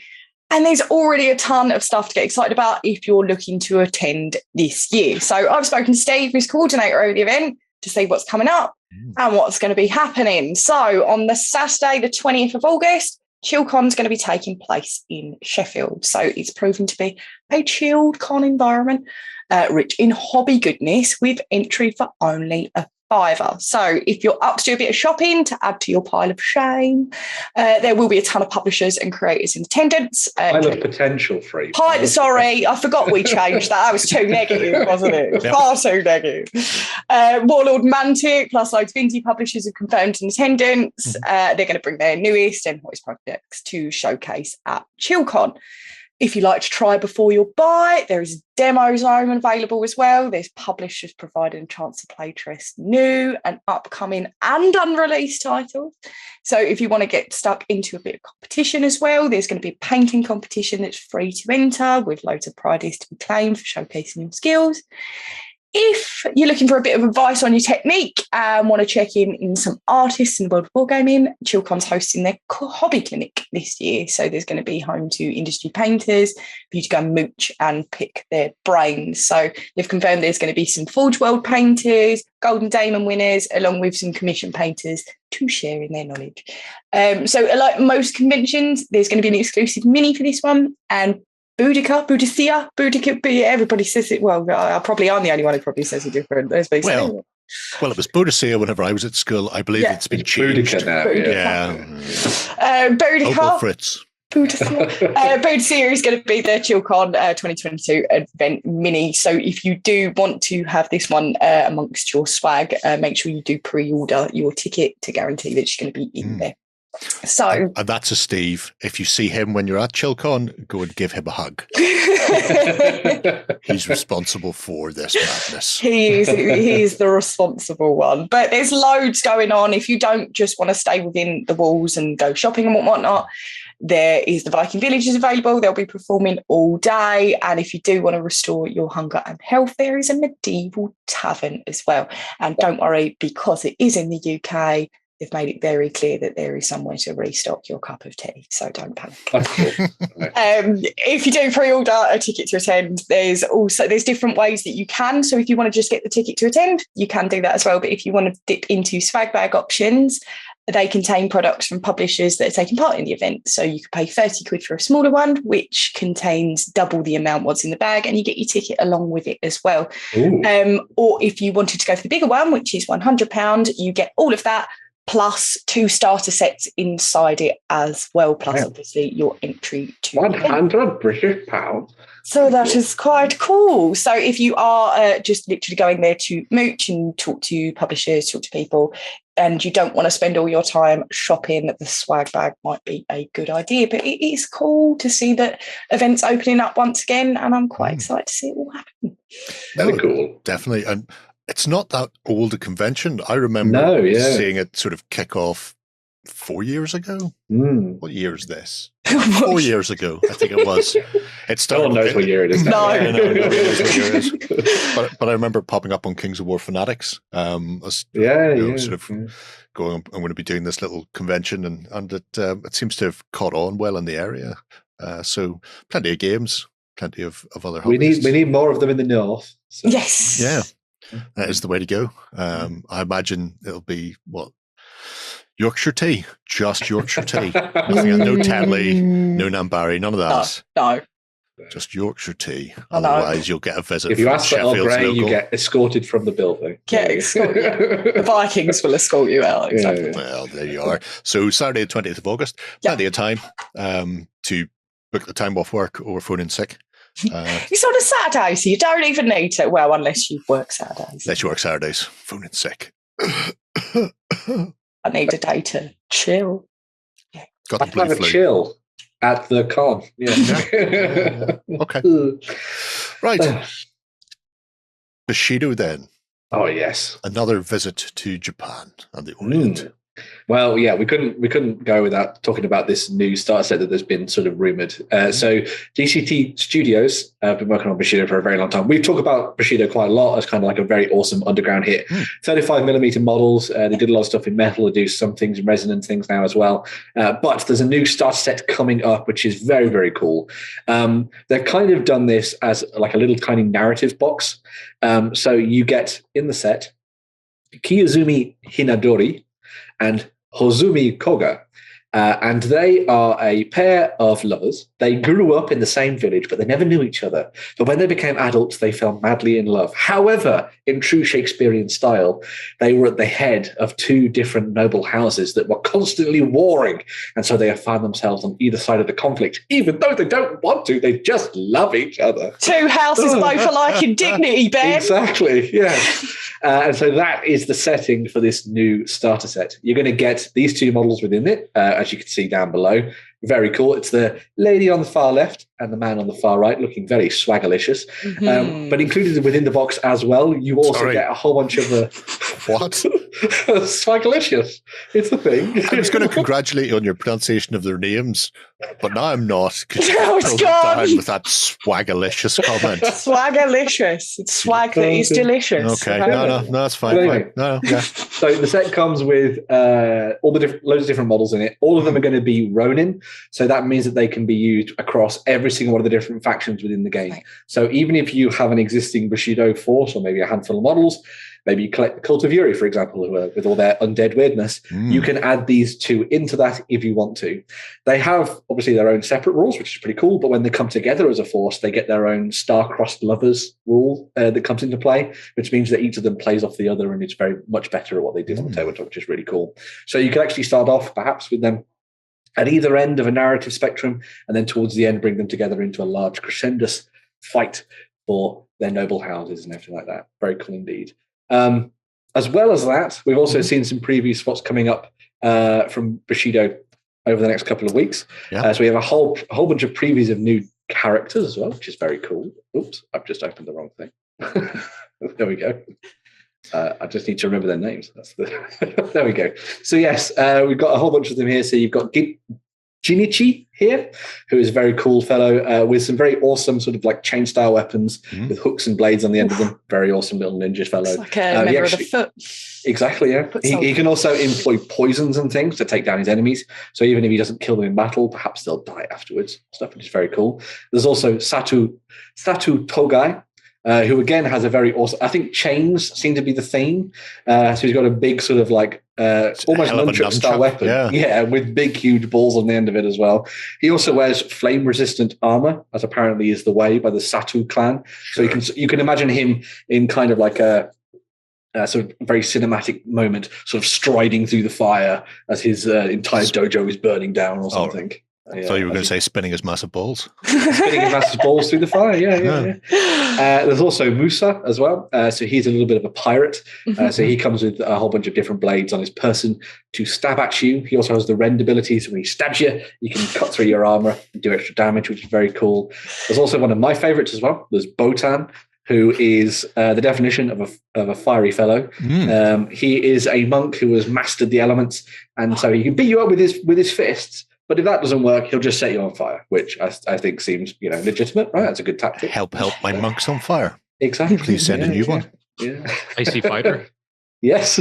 And there's already a ton of stuff to get excited about if you're looking to attend this year. So I've spoken to Steve, who's coordinator of the event, to see what's coming up and what's going to be happening. So on the Saturday, the 20th of August, CHILLCON's going to be taking place in Sheffield. So it's proven to be a chilled con environment, rich in hobby goodness with entry for only a £5. So if you're up to do a bit of shopping to add to your pile of shame, there will be a ton of publishers and creators in attendance. Pile of potential free. Sorry, I forgot we changed that. That was too negative, wasn't it? Yep. Far too negative. Warlord Mantic plus loads of indie publishers have confirmed in attendance. They're going to bring their newest and hottest projects to showcase at CHILLCON. If you like to try before you buy, there is a demo zone available as well. There's publishers providing a chance to play test new and upcoming and unreleased titles. So if you want to get stuck into a bit of competition as well, there's going to be a painting competition that's free to enter with loads of prizes to be claimed for showcasing your skills. If you're looking for a bit of advice on your technique and want to check in some artists in the world of wargaming, CHILLCON's hosting their hobby clinic this year. So there's going to be home to industry painters for you to go and mooch and pick their brains. So they've confirmed there's going to be some Forge World painters, Golden Daemon winners, along with some commission painters to share in their knowledge. So like most conventions, there's going to be an exclusive mini for this one, and Boudica, everybody says it. Well, I'm the only one who probably says it different. Well, it was Boudica whenever I was at school. I believe it's been changed. Boudica now, Boudica. Fritz. Boudica is going to be the CHILLCON 2022 event mini. So if you do want to have this one amongst your swag, make sure you do pre-order your ticket to guarantee that you're going to be in there. So, and that's a Steve. If you see him when you're at CHILLCON, go and give him a hug. He's responsible for this madness. He is the responsible one. But there's loads going on. If you don't just want to stay within the walls and go shopping and whatnot, there is the Viking Villages available. They'll be performing all day. And if you do want to restore your hunger and health, there is a medieval tavern as well. And don't worry, because it is in the UK, they've made it very clear that there is somewhere to restock your cup of tea, so don't panic. If you do pre-order a ticket to attend, there's different ways that you can. So if you want to just get the ticket to attend, you can do that as well. But if you want to dip into swag bag options, they contain products from publishers that are taking part in the event. So you could pay 30 quid for a smaller one, which contains double the amount what's in the bag, and you get your ticket along with it as well. Or if you wanted to go for the bigger one, which is £100, you get all of that, plus 2 starter sets inside it as well, plus obviously your entry to £100. So that is quite cool. So if you are just literally going there to mooch and talk to publishers, talk to people, and you don't want to spend all your time shopping, the swag bag might be a good idea. But it is cool to see that events opening up once again, and I'm quite excited to see it all happen. Very cool. Definitely. And it's not that old a convention. I remember seeing it sort of kick off 4 years ago. What year is this? 4 years ago, I think it was. It started. No one knows what year it is. No. Yeah, no one knows what year it is. But I remember popping up on Kings of War Fanatics. Sort of going, I'm going to be doing this little convention, and it seems to have caught on well in the area. So plenty of games, plenty of other hobbies. We need more of them in the north. So. Yes. Yeah. That is the way to go. I imagine it'll be Yorkshire tea, just Yorkshire tea. No Tetley, no Nambari, none of that. No. Just Yorkshire tea. I know. Otherwise, you'll get a visit If you from ask for Earl Sheffield's Grey, you local. get escorted from the building. The Vikings will escort you out. Exactly. Yeah. Well, there you are. So Saturday, the 20th of August, plenty of time to book the time off work or phone in sick. It's on a Saturday, so you don't even need to. Well, unless you work Saturdays. Unless you work Saturdays, phone in sick. I need a day to chill. Got I the can have blue a flu. chill at the con. Yeah. Okay. Right. Bushido then. Oh yes. Another visit to Japan and the Orient. Well, yeah, we couldn't go without talking about this new starter set that there's been sort of rumored. So GCT Studios have been working on Bushido for a very long time. We've talked about Bushido quite a lot as kind of like a very awesome underground hit. 35mm models. They did a lot of stuff in metal. They do some things in resonance things now as well. But there's a new starter set coming up, which is very, very cool. They've kind of done this as like a little tiny narrative box. So you get in the set Kiyozumi Hinadori and Hozumi Koga. And they are a pair of lovers. They grew up in the same village, but they never knew each other. But when they became adults, they fell madly in love. However, in true Shakespearean style, they were at the head of two different noble houses that were constantly warring. And so they have found themselves on either side of the conflict. Even though they don't want to, they just love each other. Two houses both alike in dignity, Ben. Exactly, yeah. And so that is the setting for this new starter set. You're going to get these two models within it, as you can see down below. Very cool. It's the lady on the far left and the man on the far right, looking very swaggerlicious. But included within the box as well, you also get a whole bunch of What? swaggerlicious. It's the thing. I was going to congratulate you on your pronunciation of their names, but now I'm not. Because you Oh, it's pulled it gone. down with that swaggerlicious comment. Swaggerlicious. It's swag that is delicious. Okay, no, that's fine. But anyway. Fine. No, yeah. So the set comes with all the loads of different models in it. All of them are going to be Ronin. So that means that they can be used across every single one of the different factions within the game. So even if you have an existing Bushido force or maybe a handful of models, maybe you collect the Cult of Yuri, for example, with all their undead weirdness, you can add these two into that if you want to. They have obviously their own separate rules, which is pretty cool, but when they come together as a force, they get their own star-crossed lovers rule that comes into play, which means that each of them plays off the other and it's very much better at what they do on the tabletop, which is really cool. So you can actually start off perhaps with them at either end of a narrative spectrum, and then towards the end, bring them together into a large crescendous fight for their noble houses and everything like that. Very cool indeed. As well as that, we've also seen some previews for what's coming up from Bushido over the next couple of weeks. So we have a whole bunch of previews of new characters as well, which is very cool. Oops, I've just opened the wrong thing. There we go. I just need to remember their names. There we go. So yes, we've got a whole bunch of them here. So you've got Jinichi here, who is a very cool fellow with some very awesome sort of like chain style weapons with hooks and blades on the end of them. Very awesome little ninja fellow. It's like a member of the foot. Exactly, yeah. He can also employ poisons and things to take down his enemies. So even if he doesn't kill them in battle, perhaps they'll die afterwards. Stuff which is very cool. There's also Satu Togai, who again has a very awesome, I think chains seem to be the theme. So he's got a big sort of like almost nunchuck style weapon. Yeah, with big huge balls on the end of it as well. He also wears flame resistant armor, as apparently is the way by the Satu clan. So you can imagine him in kind of like a sort of very cinematic moment, sort of striding through the fire as his entire dojo is burning down or something. I thought you were going to say spinning his massive balls. Spinning his massive balls through the fire, yeah. There's also Musa as well. So he's a little bit of a pirate. So he comes with a whole bunch of different blades on his person to stab at you. He also has the rend ability, so when he stabs you, you can cut through your armor and do extra damage, which is very cool. There's also one of my favorites as well. There's Botan, who is the definition of a fiery fellow. He is a monk who has mastered the elements, and so he can beat you up with his fists. But if that doesn't work, he'll just set you on fire, which I think seems, legitimate, right? That's a good tactic. Help my monks on fire. Exactly. Please send a new one. Yeah. Icy fighter. Yes.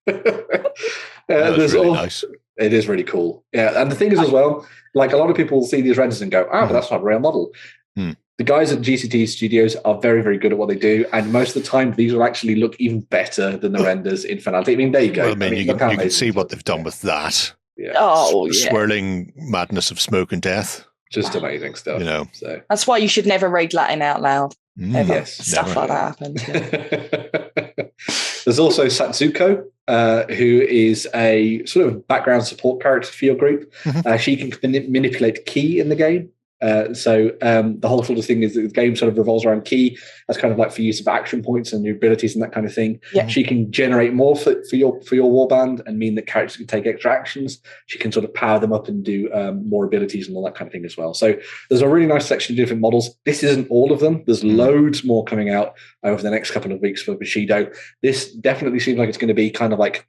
That's really nice. It is really cool. Yeah, and the thing is as well, like a lot of people will see these renders and go, but that's not a real model. The guys at GCT Studios are very, very good at what they do, and most of the time, these will actually look even better than the renders in Finality. I mean, there you go. Well, you can see what they've done with that. Yeah. Oh, Swirling madness of smoke and death. Just amazing stuff. You know. So that's why you should never read Latin out loud. Ever. Yes, Stuff never. like that happens. There's also Satsuko, who is a sort of background support character for your group. She can manipulate ki in the game. So the whole sort of thing is that the game sort of revolves around ki. That's kind of like for use of action points and your abilities and that kind of thing. Yeah. She can generate more for your warband and mean that characters can take extra actions. She can sort of power them up and do more abilities and all that kind of thing as well. So there's a really nice section of different models. This isn't all of them. There's loads more coming out over the next couple of weeks for Bushido. This definitely seems like it's going to be kind of like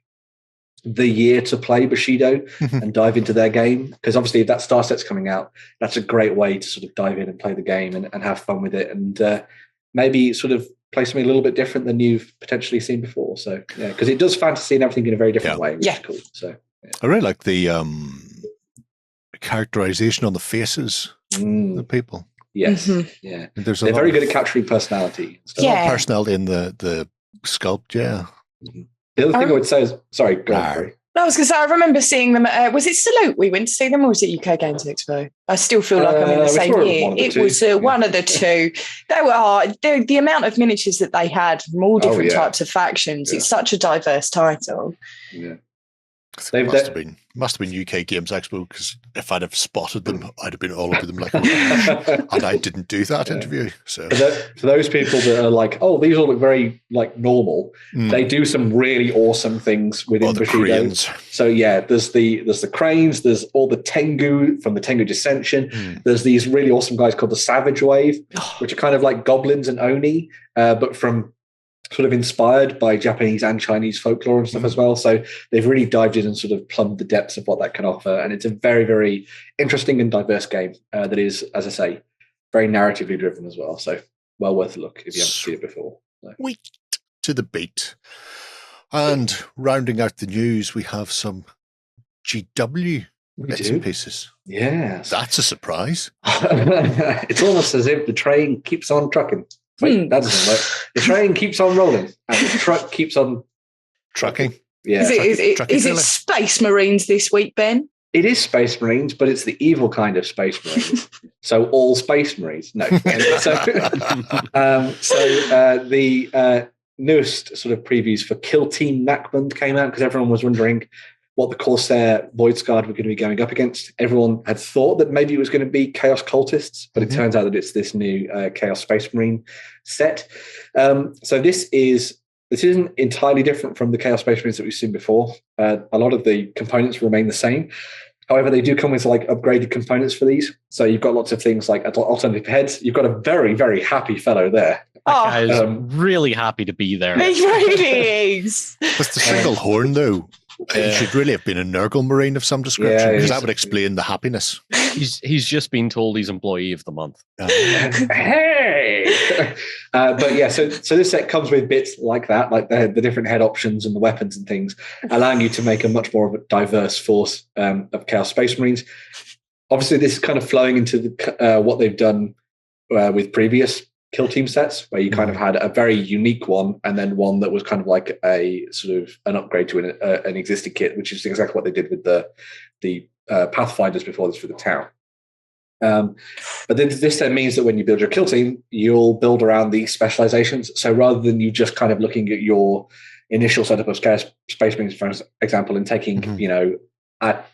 the year to play Bushido and dive into their game, because obviously if that star set's coming out, that's a great way to sort of dive in and play the game and have fun with it, and maybe sort of play something a little bit different than you've potentially seen before. So yeah, because it does fantasy and everything in a very different way, which is cool. So I really like the characterization on the faces of the people. Yes, yeah, There's they're very good at capturing personality. There's a lot of personality in the sculpt. Yeah. The other thing I would say is, sorry, go on, Barry. No, I was going to say, I remember seeing them. Was it Salute we went to see them, or was it UK Games Expo? I still feel like I'm in the same year. It was one of the two. They were the amount of miniatures that they had from all different types of factions. It's such a diverse title. Yeah. Must have been UK Games Expo, because if I'd have spotted them, I'd have been all over them like, and I didn't do that interview. So for those people that are like, oh, these all look very like normal, they do some really awesome things within Bushido. So yeah, there's the cranes, there's all the Tengu from the Tengu Dissension. There's these really awesome guys called the Savage Wave, which are kind of like goblins and oni, but from sort of inspired by Japanese and Chinese folklore and stuff as well. So they've really dived in and sort of plumbed the depths of what that can offer. And it's a very, very interesting and diverse game that is, as I say, very narratively driven as well. So well worth a look if you haven't seen it before. So. Wait to the beat. And rounding out the news, we have some GW bits and pieces. Yeah. That's a surprise. It's almost as if the train keeps on trucking. Wait, that doesn't work. The train keeps on rolling and the truck keeps on trucking. Yeah. Is it Space Marines this week, Ben? It is Space Marines, but it's the evil kind of Space Marines. So all Space Marines. No. The newest sort of previews for Kill Team Nachmund came out, because everyone was wondering what the Corsair Void Guard were going to be going up against. Everyone had thought that maybe it was going to be Chaos Cultists, but it turns out that it's this new Chaos Space Marine set. So this isn't entirely different from the Chaos Space Marines that we've seen before. A lot of the components remain the same. However, they do come with like upgraded components for these. So you've got lots of things like alternative heads. You've got a very, very happy fellow there. That guy is really happy to be there. He really is. With the single horn, though, it should really have been a Nurgle Marine of some description, because that would explain the happiness. He's just been told he's Employee of the Month. Hey! But yeah, so this set comes with bits like that, like the different head options and the weapons and things, allowing you to make a much more of a diverse force of Chaos Space Marines. Obviously, this is kind of flowing into what they've done with previous Kill Team sets, where you kind of had a very unique one and then one that was kind of like a sort of an upgrade to an existing kit, which is exactly what they did with the Pathfinders before this for the town. But then this then means that when you build your kill team, you'll build around these specializations. So rather than you just kind of looking at your initial setup of Chaos Space Marines, for example, and taking a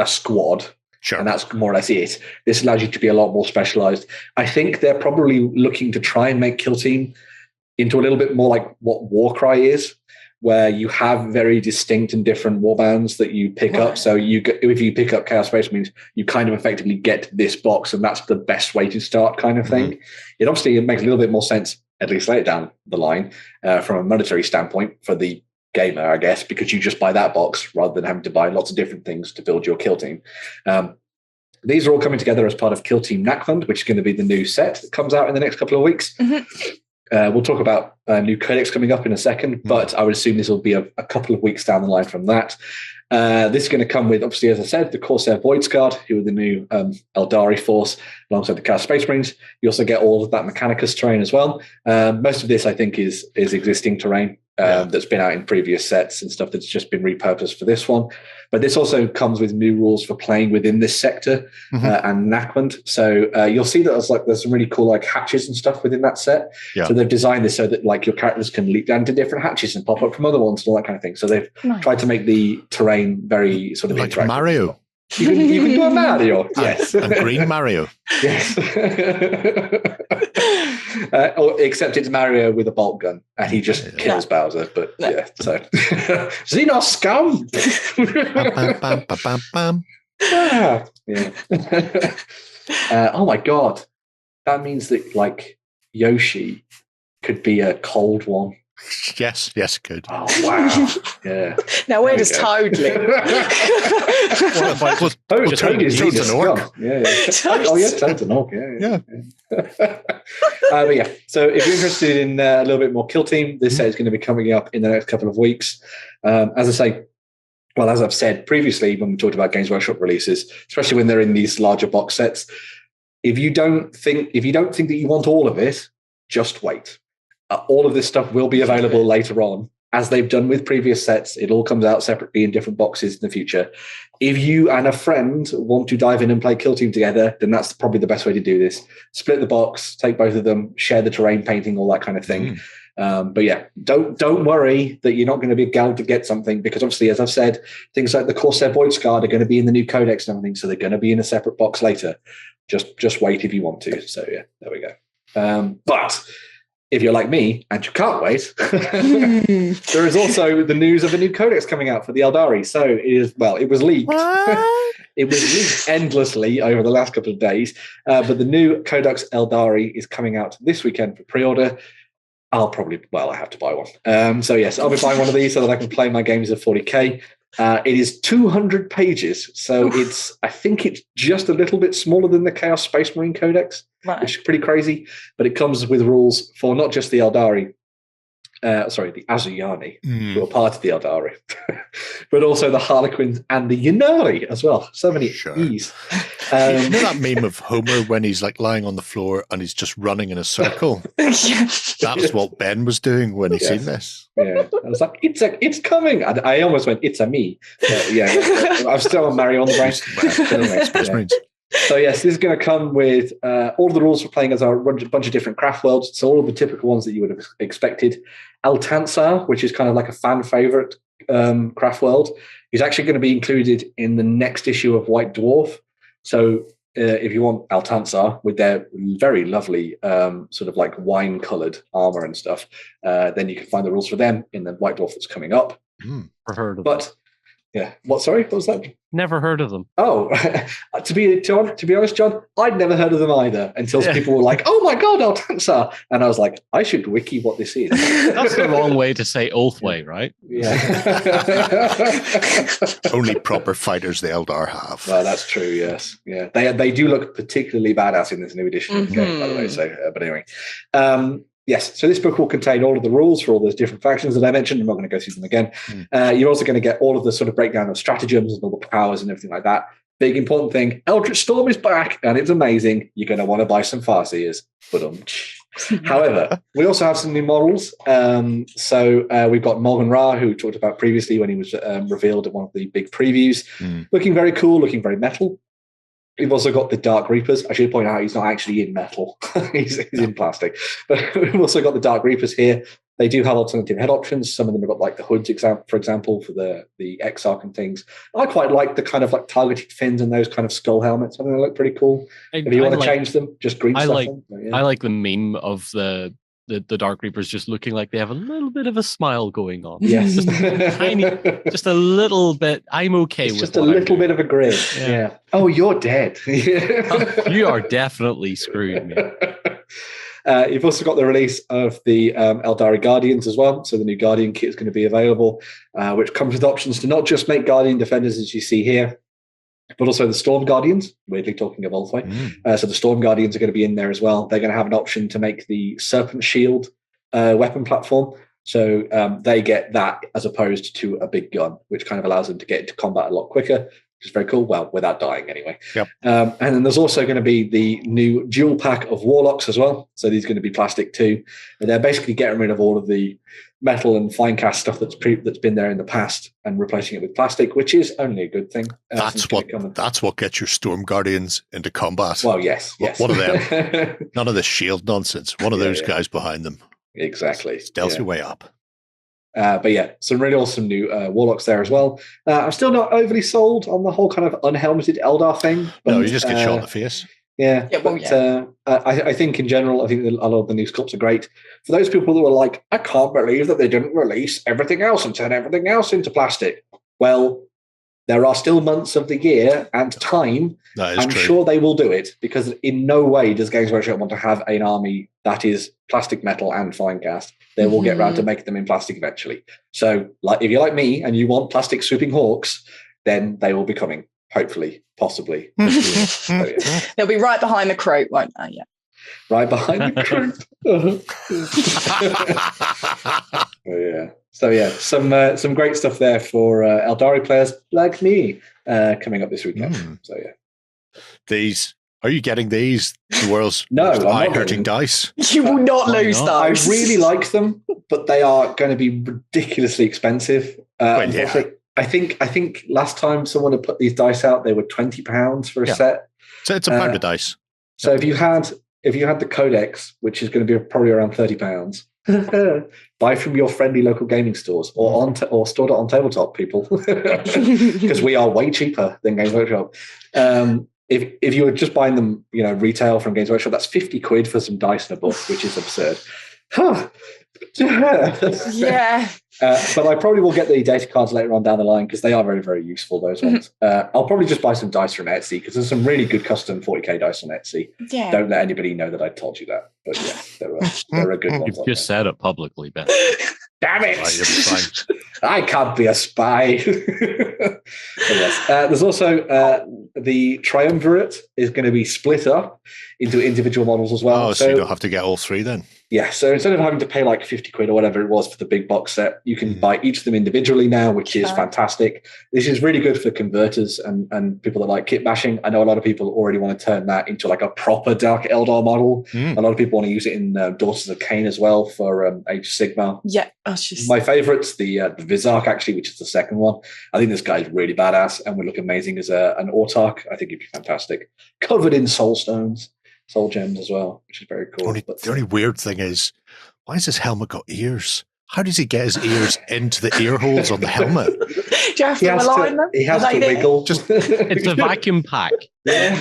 squad. Sure. And that's more or less it. This allows you to be a lot more specialized. I think they're probably looking to try and make Kill Team into a little bit more like what Warcry is, where you have very distinct and different warbands that you pick up. So if you pick up Chaos Space Marines, you kind of effectively get this box, and that's the best way to start kind of thing. It obviously makes a little bit more sense, at least later down the line, from a monetary standpoint for the gamer, I guess, because you just buy that box rather than having to buy lots of different things to build your kill team. These are all coming together as part of Kill Team Nachmund, which is going to be the new set that comes out in the next couple of weeks. We'll talk about new codex coming up in a second, but I would assume this will be a couple of weeks down the line from that. This is going to come with, obviously, as I said, the Corsair Void Guard, who are the new Eldari force, alongside the Chaos Space Marines. You also get all of that Mechanicus terrain as well. Most of this, I think, is existing terrain. that's been out in previous sets and stuff that's just been repurposed for this one. But this also comes with new rules for playing within this sector and Nachmund. So you'll see that there's some really cool like hatches and stuff within that set. Yeah. So they've designed this so that like your characters can leap down to different hatches and pop up from other ones and all that kind of thing. So they've tried to make the terrain very sort of like interactive. Mario. You can do a Mario, yes. And green Mario. Yes. Except it's Mario with a bolt gun, and he just kills Bowser. But so Xenos scum. Bam, bam, bam, bam. Oh my god, that means that like Yoshi could be a cold one. Yes, it could. Oh wow! Yeah. Now where does Toad live? Toad's an orc. Yeah. Oh yeah, Toad's an orc. Yeah. But yeah. So if you're interested in a little bit more Kill Team, this set is going to be coming up in the next couple of weeks. As I say, well, as I've said previously when we talked about Games Workshop releases, especially when they're in these larger box sets, if you don't think that you want all of it, just wait. All of this stuff will be available later on, as they've done with previous sets. It all comes out separately in different boxes in the future. If you and a friend want to dive in and play Kill Team together, then that's probably the best way to do this. Split the box, take both of them, share the terrain painting, all that kind of thing. But yeah, don't worry that you're not going to be able to get something, because obviously, as I've said, things like the Corsair Void Scarred are going to be in the new codex and everything, so they're going to be in a separate box later. Just wait if you want to. So yeah, there we go. But if you're like me and you can't wait, there is also the news of a new codex coming out for the Eldari. So it was leaked. It was leaked endlessly over the last couple of days. But the new Codex Eldari is coming out this weekend for pre-order. I have to buy one. So yes, I'll be buying one of these so that I can play my games at 40k. It is 200 pages. So I think it's just a little bit smaller than the Chaos Space Marine Codex, which is pretty crazy. But it comes with rules for not just the Eldari, the Azuyani, who are part of the Eldari, but also the Harlequins and the Yanari as well. So many E's. You know that meme of Homer when he's like lying on the floor and he's just running in a circle? That was what Ben was doing when he seen this. Yeah, I was like, it's coming. I almost went, it's a me. But yeah, I'm still on Mario on the brain. So yes, this is going to come with all of the rules for playing as a bunch of different craft worlds. So all of the typical ones that you would have expected. Altansar, which is kind of like a fan favorite craft world, is actually going to be included in the next issue of White Dwarf. So if you want Altansar with their very lovely sort of like wine-coloured armour and stuff, then you can find the rules for them in the White Dwarf that's coming up. Never heard of them. Yeah. Sorry? What was that? Never heard of them. Oh, to be honest, John, I'd never heard of them either until people were like, "Oh my god, Altansar," and I was like, "I should wiki what this is." That's the wrong way to say Oathway, right? Yeah. Only proper fighters the Eldar have. Well, that's true. Yes. Yeah. They do look particularly badass in this new edition of the game, by the way. So, but anyway. Yes, so this book will contain all of the rules for all those different factions that I mentioned. I'm not going to go through them again. You're also going to get all of the sort of breakdown of stratagems and all the powers and everything like that. Big important thing, Eldritch Storm is back, and it's amazing. You're going to want to buy some Farseers. However, we also have some new models. So we've got Morgan Ra, who we talked about previously when he was revealed at one of the big previews. Looking very cool, looking very metal. We've also got the Dark Reapers. I should point out he's not actually in metal. he's in plastic. But we've also got the Dark Reapers here. They do have alternative head options. Some of them have got like the hoods, for example, for the Exarch and things. I quite like the kind of like targeted fins and those kind of skull helmets. I think they look pretty cool. If you want to change them, just green stuff. I like the meme of the Dark Reapers just looking like they have a little bit of a smile going on. Yes. Just a little bit. I'm okay with just a little bit of a grin. Yeah. Oh, you're dead. You are definitely screwed, man. You've also got the release of the Eldari Guardians as well. So the new Guardian kit is going to be available, which comes with options to not just make Guardian Defenders as you see here, but also the Storm Guardians, weirdly talking of Ulthway. So the Storm Guardians are going to be in there as well. They're going to have an option to make the Serpent Shield weapon platform. So they get that as opposed to a big gun, which kind of allows them to get into combat a lot quicker. which is very cool. Well, without dying anyway. Yep. And then there's also going to be the new dual pack of Warlocks as well. So these are going to be plastic too. And they're basically getting rid of all of the metal and fine cast stuff that's been there in the past and replacing it with plastic, which is only a good thing. That's what gets your Storm Guardians into combat. Well, yes. One of them. None of this shield nonsense. One of those guys behind them. Exactly. Stealth your way up. But yeah, some really awesome new Warlocks there as well. I'm still not overly sold on the whole kind of unhelmeted Eldar thing. But, no, you just get shot in the face. Yeah, I think in general, I think a lot of the new sculpts are great. For those people who are like, I can't believe that they didn't release everything else and turn everything else into plastic. Well, there are still months of the year and time. I'm true. Sure they will do it, because in no way does Games Workshop want to have an army that is plastic, metal, and fine cast. They will get round to make them in plastic eventually. So, like, if you're like me and you want plastic swooping hawks, then they will be coming. Hopefully, possibly. So, yeah. They'll be right behind the crate, won't they? Yeah. Right behind the crate. So yeah, some great stuff there for Eldari players like me coming up this weekend. So yeah, are you getting these? The world's most eye-hurting dice. You will not lose those. I really like them, but they are going to be ridiculously expensive. I think last time someone had put these dice out, they were £20 for a set. So it's a pound of dice. So if you had the Codex, which is going to be probably around £30, buy from your friendly local gaming stores or stored it on tabletop, people, because we are way cheaper than Games Workshop. If you were just buying them, retail from Games Workshop, that's £50 for some dice and a book, which is absurd. Yeah. But I probably will get the data cards later on down the line, because they are very, very useful, those ones. I'll probably just buy some dice from Etsy, because there's some really good custom 40k dice on Etsy. Yeah. Don't let anybody know that I told you that. But yeah, there are good ones. You've just said it publicly, Ben. Damn it! Right, you'll be fine. I can't be a spy. Yes. There's also the Triumvirate is going to be split up into individual models as well. Oh, so you don't have to get all three then? Yeah, so instead of having to pay like £50 or whatever it was for the big box set, you can buy each of them individually now, which is fantastic. This is really good for converters and people that like kit bashing. I know a lot of people already want to turn that into like a proper Dark Eldar model. A lot of people want to use it in Daughters of Cain as well for Age of Sigmar. Yeah, my favourite's the Vizark, actually, which is the second one. I think this guy's really badass and would look amazing as an Autark. I think he'd be fantastic. Covered in soul stones. Soul gems as well, which is very cool. The only weird thing is, why has his helmet got ears? How does he get his ears into the ear holes on the helmet? Do you have to align them? He has to wiggle. It's a vacuum pack. Yeah.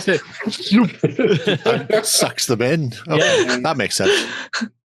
And sucks them in. Okay, that makes sense.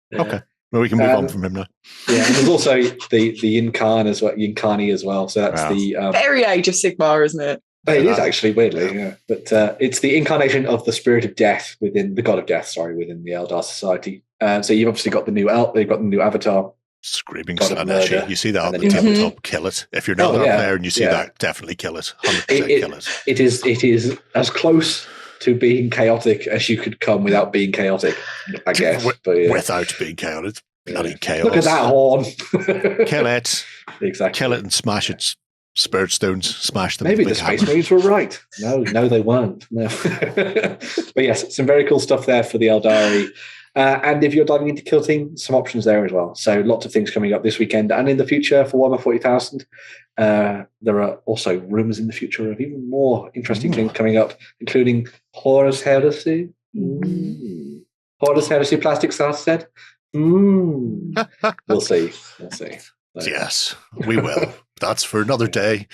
Yeah. Okay. Well, we can move on from him now. Yeah, and there's also the Yinkani as well. So that's the very Age of Sigmar, isn't it? It is actually, weirdly, yeah. But it's the incarnation of the spirit of death within the god of death, within the Eldar society. So you've obviously got the new they've got the new avatar. Screaming Slanesh. You see that on the tabletop, kill it. If you're not a player and you see that, definitely kill it. 100% kill it. It is as close to being chaotic as you could come without being chaotic, I guess. Without being chaotic. Bloody chaos. Look at that horn. Kill it. Exactly. Kill it and smash its spirit stones, smash them. Maybe the Space Marines were right. No, they weren't. No. But yes, some very cool stuff there for the Eldari. And if you're diving into Kilting, some options there as well. So lots of things coming up this weekend and in the future for Warhammer 40,000. There are also rumours in the future of even more interesting things coming up, including Horus Heresy. Horus Heresy plastic start set. We'll see. Yes, we will. That's for another day.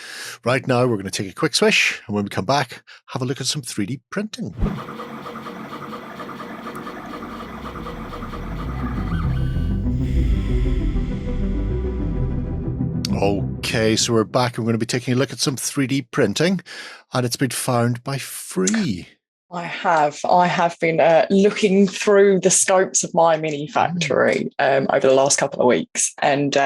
Right now, we're going to take a quick swish, and when we come back, have a look at some 3D printing. Okay, so we're back, and we're going to be taking a look at some 3D printing, and it's been found by Free. I have been looking through the scopes of my mini factory over the last couple of weeks. And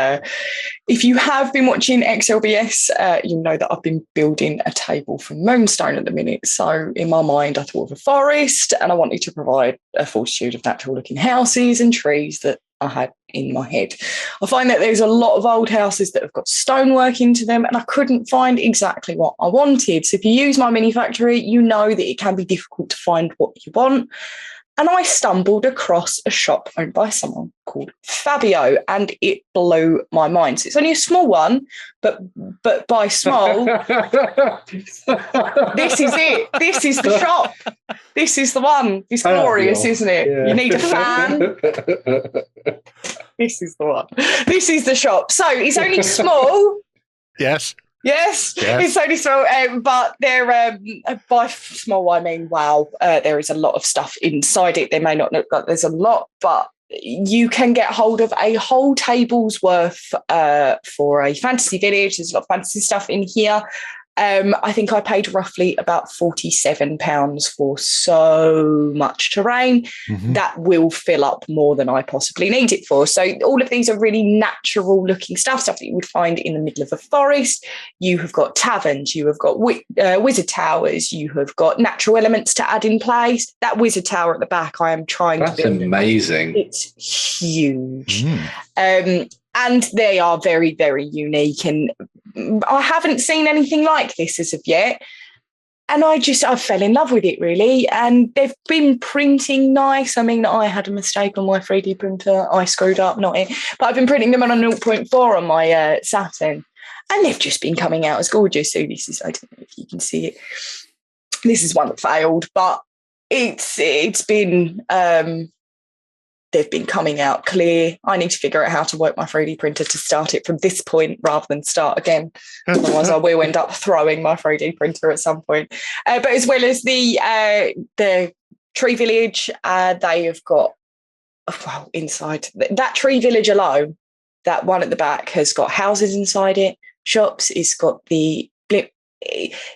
if you have been watching XLBS, you know that I've been building a table from Moonstone at the minute. So in my mind, I thought of a forest and I wanted to provide a fortitude of natural looking houses and trees that I had in my head. I find that there's a lot of old houses that have got stonework into them, and I couldn't find exactly what I wanted. So if you use my mini factory, you know that it can be difficult to find what you want. And I stumbled across a shop owned by someone called Fabio, and it blew my mind. So it's only a small one, but by small, this is it. This is the shop. This is the one. It's glorious, isn't it? Yeah. You need a fan. This is the one. This is the shop. So it's only small. Yes. Yes, it's only small, but they're by small I mean wow. There is a lot of stuff inside it. They may not look like there's a lot, but you can get hold of a whole table's worth for a fantasy village. There's a lot of fantasy stuff in here. I think I paid roughly about £47 for so much terrain. That will fill up more than I possibly need it for. So all of these are really natural looking stuff that you would find in the middle of a forest. You have got taverns, you have got wizard towers, you have got natural elements to add in place. That wizard tower at the back, I am trying to build. That's amazing. It's huge. And they are very, very unique. And I haven't seen anything like this as of yet. And I fell in love with it, really. And they've been printing nice. I mean, I had a mistake on my 3D printer. I screwed up, not it. But I've been printing them on a 0.4 on my Saturn. And they've just been coming out as gorgeous. So this is, I don't know if you can see it. This is one that failed, but it's been... they've been coming out clear. I need to figure out how to work my 3D printer to start it from this point rather than start again. Otherwise, I will end up throwing my 3D printer at some point. But as well as the tree village, they have got, well, inside that tree village alone, that one at the back has got houses inside it, shops. It's got the blip.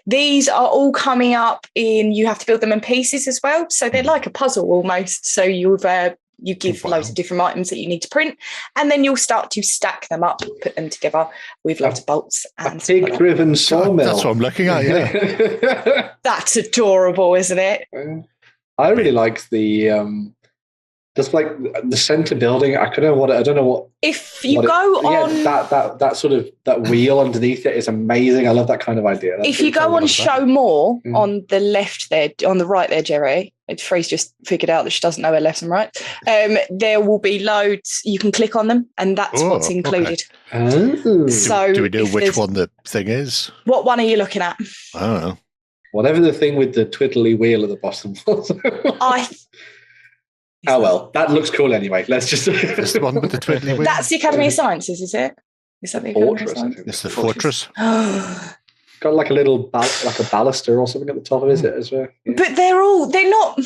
These are all coming up in, you have to build them in pieces as well. So they're like a puzzle almost. So you give loads of different items that you need to print, and then you'll start to stack them up, put them together with loads of bolts. And a pig-driven sawmill. That's what I'm looking at, yeah. That's adorable, isn't it? I really like the just like the center building. I don't know what. If you go on, that sort of that wheel underneath it is amazing. I love that kind of idea. If you go on show more on the left there, on the right there, Jerry. Free's just figured out that she doesn't know her left and right. There will be loads. You can click on them, and that's what's included. Okay. Oh. So do we know which one the thing is? What one are you looking at? I don't know. Whatever the thing with the twiddly wheel at the bottom was. Oh well, that looks cool anyway. Let's just. This the one with the twiddly wheel. That's the Academy of Sciences, is it? Is that the Academy of Sciences? It's the fortress. Got like a little like a baluster or something at the top of it as well. Yeah. But they're not.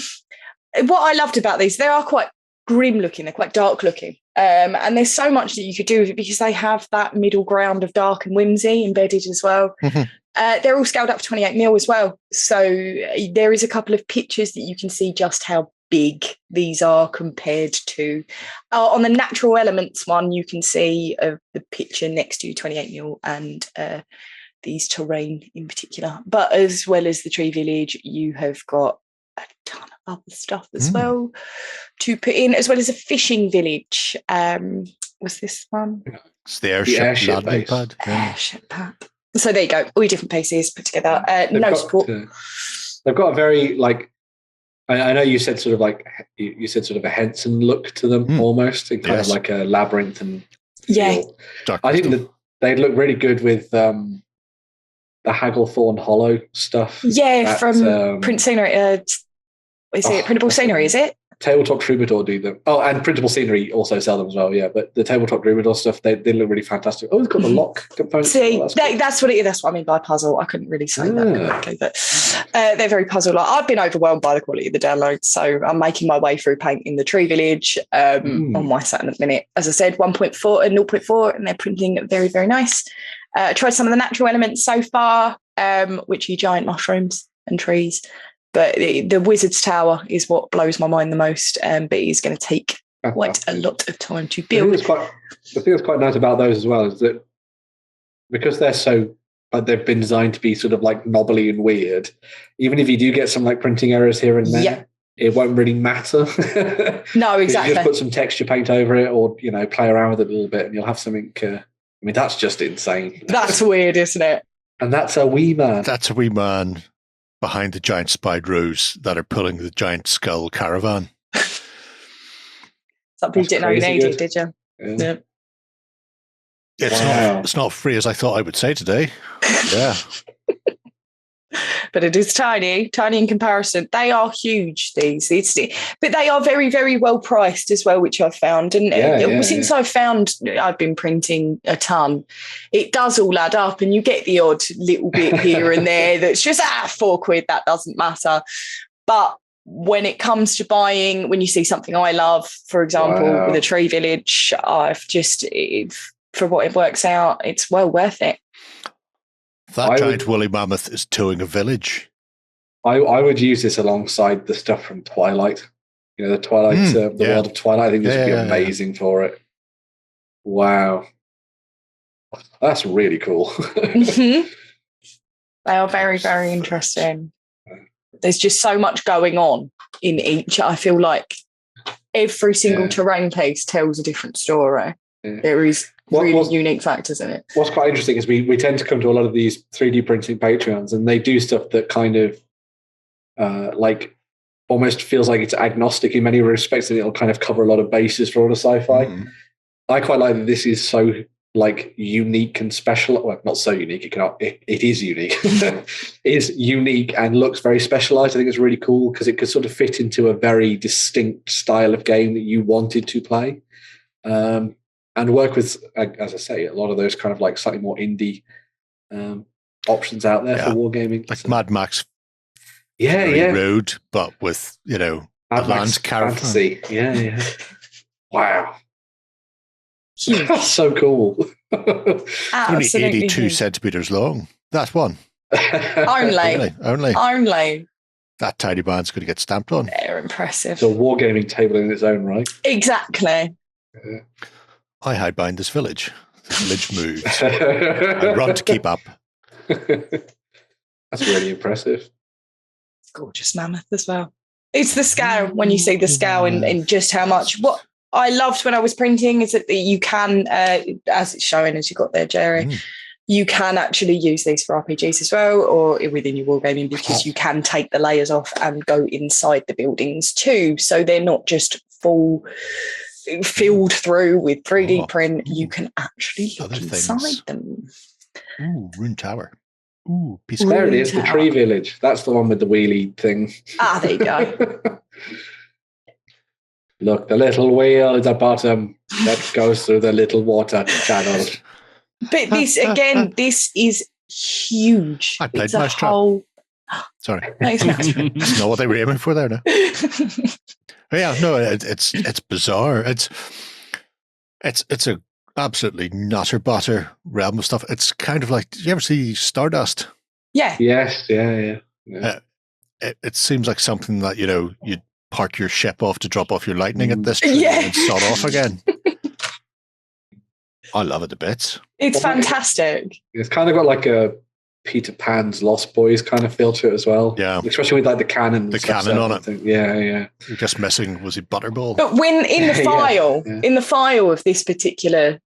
What I loved about these, they are quite grim looking. They're quite dark looking, and there's so much that you could do with it because they have that middle ground of dark and whimsy embedded as well. They're all scaled up for 28mm as well. So there is a couple of pictures that you can see just how big these are compared to on the natural elements one. You can see the picture next to 28mm and these terrain in particular, but as well as the tree village, you have got a ton of other stuff as well to put in, as well as a fishing village. Was this one? It's the airship landing pad. Airship pad. So there you go, all your different pieces put together. Support. They've got a very like. I know you said sort of like you said sort of a Henson look to them almost, and kind of like a labyrinth and I think that they look really good with the Hagglethorn Hollow stuff. Yeah, from Print Scenery. Is it Printable Scenery? Is it? Tabletop Troubadour do them. Oh, and Printable Scenery also sell them as well. Yeah, but the Tabletop Troubadour stuff, they look really fantastic. Oh, it's got the lock component. See, that's what it is. That's what I mean by puzzle. I couldn't really say that correctly, but they're very puzzle-like. I've been overwhelmed by the quality of the download, so I'm making my way through painting the Tree Village on my Saturn at the minute. As I said, 1.4 and 0.4, and they're printing very, very nice. Tried some of the natural elements so far, which are giant mushrooms and trees. But the Wizard's Tower is what blows my mind the most, but it's going to take quite a lot of time to build. The thing that's quite nice about those as well is that because they're so, they've been designed to be sort of like knobbly and weird, even if you do get some like printing errors here and there, it won't really matter. No, You exactly. just put some texture paint over it, or play around with it a little bit, and you'll have something. That's just insane. That's weird, isn't it? And that's a wee man. That's a wee man behind the giant spide rows that are pulling the giant skull caravan. Something you That's didn't know you crazy needed, good. did you? Yeah. It's Wow. not. It's not free as I thought I would say today. Yeah. But it is tiny in comparison. They are huge, these. But they are very, very well priced as well, which I've found. And since I've been printing a ton, it does all add up, and you get the odd little bit here and there that's just £4, that doesn't matter. But when it comes to buying, when you see something I love, for example, with a tree village, for what it works out, it's well worth it. That giant woolly mammoth is towing a village. I would use this alongside the stuff from Twilight. The Twilight, the world of Twilight. I think this would be amazing for it. Wow. That's really cool. Mm-hmm. They are very, very interesting. There's just so much going on in each. I feel like every single terrain piece tells a different story. Yeah. There is really unique factors in it. What's quite interesting is we tend to come to a lot of these 3D printing Patreons, and they do stuff that kind of almost feels like it's agnostic in many respects, and it'll kind of cover a lot of bases for all the sci-fi. Mm-hmm. I quite like that this is so unique and special. Well, not so unique. It is unique. It's unique and looks very specialized. I think it's really cool because it could sort of fit into a very distinct style of game that you wanted to play. And work with, as I say, a lot of those kind of slightly more indie options out there for wargaming. Like Mad Max. Yeah. Road, but with, a land caravan. Fantasy. Yeah. Wow. That's so cool. Only 82 centimeters long. That's one. Only. That tiny man's going to get stamped on. They're impressive. It's a wargaming table in its own right. Exactly. Yeah. I hide behind this village. The village moves. I run to keep up. That's really impressive. It's gorgeous mammoth as well. It's the scale, when you see the scale and just how much. What I loved when I was printing is that you can, as it's showing, as you got there, Jerry, you can actually use these for RPGs as well, or within your wargaming, because you can take the layers off and go inside the buildings too. So they're not just filled through with 3D print. You can actually look inside them. Ooh, Rune Tower. Ooh, piece of there it is, the tree village. That's the one with the wheelie thing. There you go. Look, the little wheel at the bottom that goes through the little water channel. But this is huge. I played Mousetrap. Sorry. That's not what they were aiming for there now. Yeah, no, it's bizarre. It's a absolutely nutter butter realm of stuff. It's kind of like, did you ever see Stardust? Yeah. Yes, yeah. It seems like something that, you'd park your ship off to drop off your lightning at this tree and start off again. I love it a bit. It's fantastic. It's kind of got like a Peter Pan's Lost Boys kind of feel to it as well. Yeah. Especially with the cannon. The cannon on it. Yeah. You're just missing, was it Butterball? But when in the file, in the file of this particular,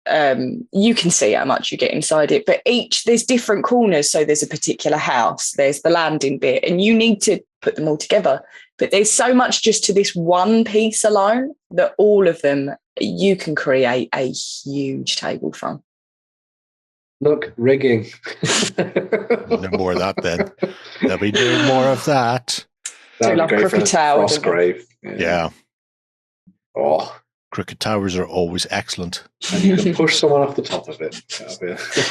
you can see how much you get inside it, but there's different corners. So there's a particular house, there's the landing bit, and you need to put them all together. But there's so much just to this one piece alone that all of them, you can create a huge table from. Look, rigging. No more of that then. There'll be no more of that. Do like Crooked Tower. Frostgrave. Yeah. Oh. Crooked Towers are always excellent. And you can push someone off the top of it.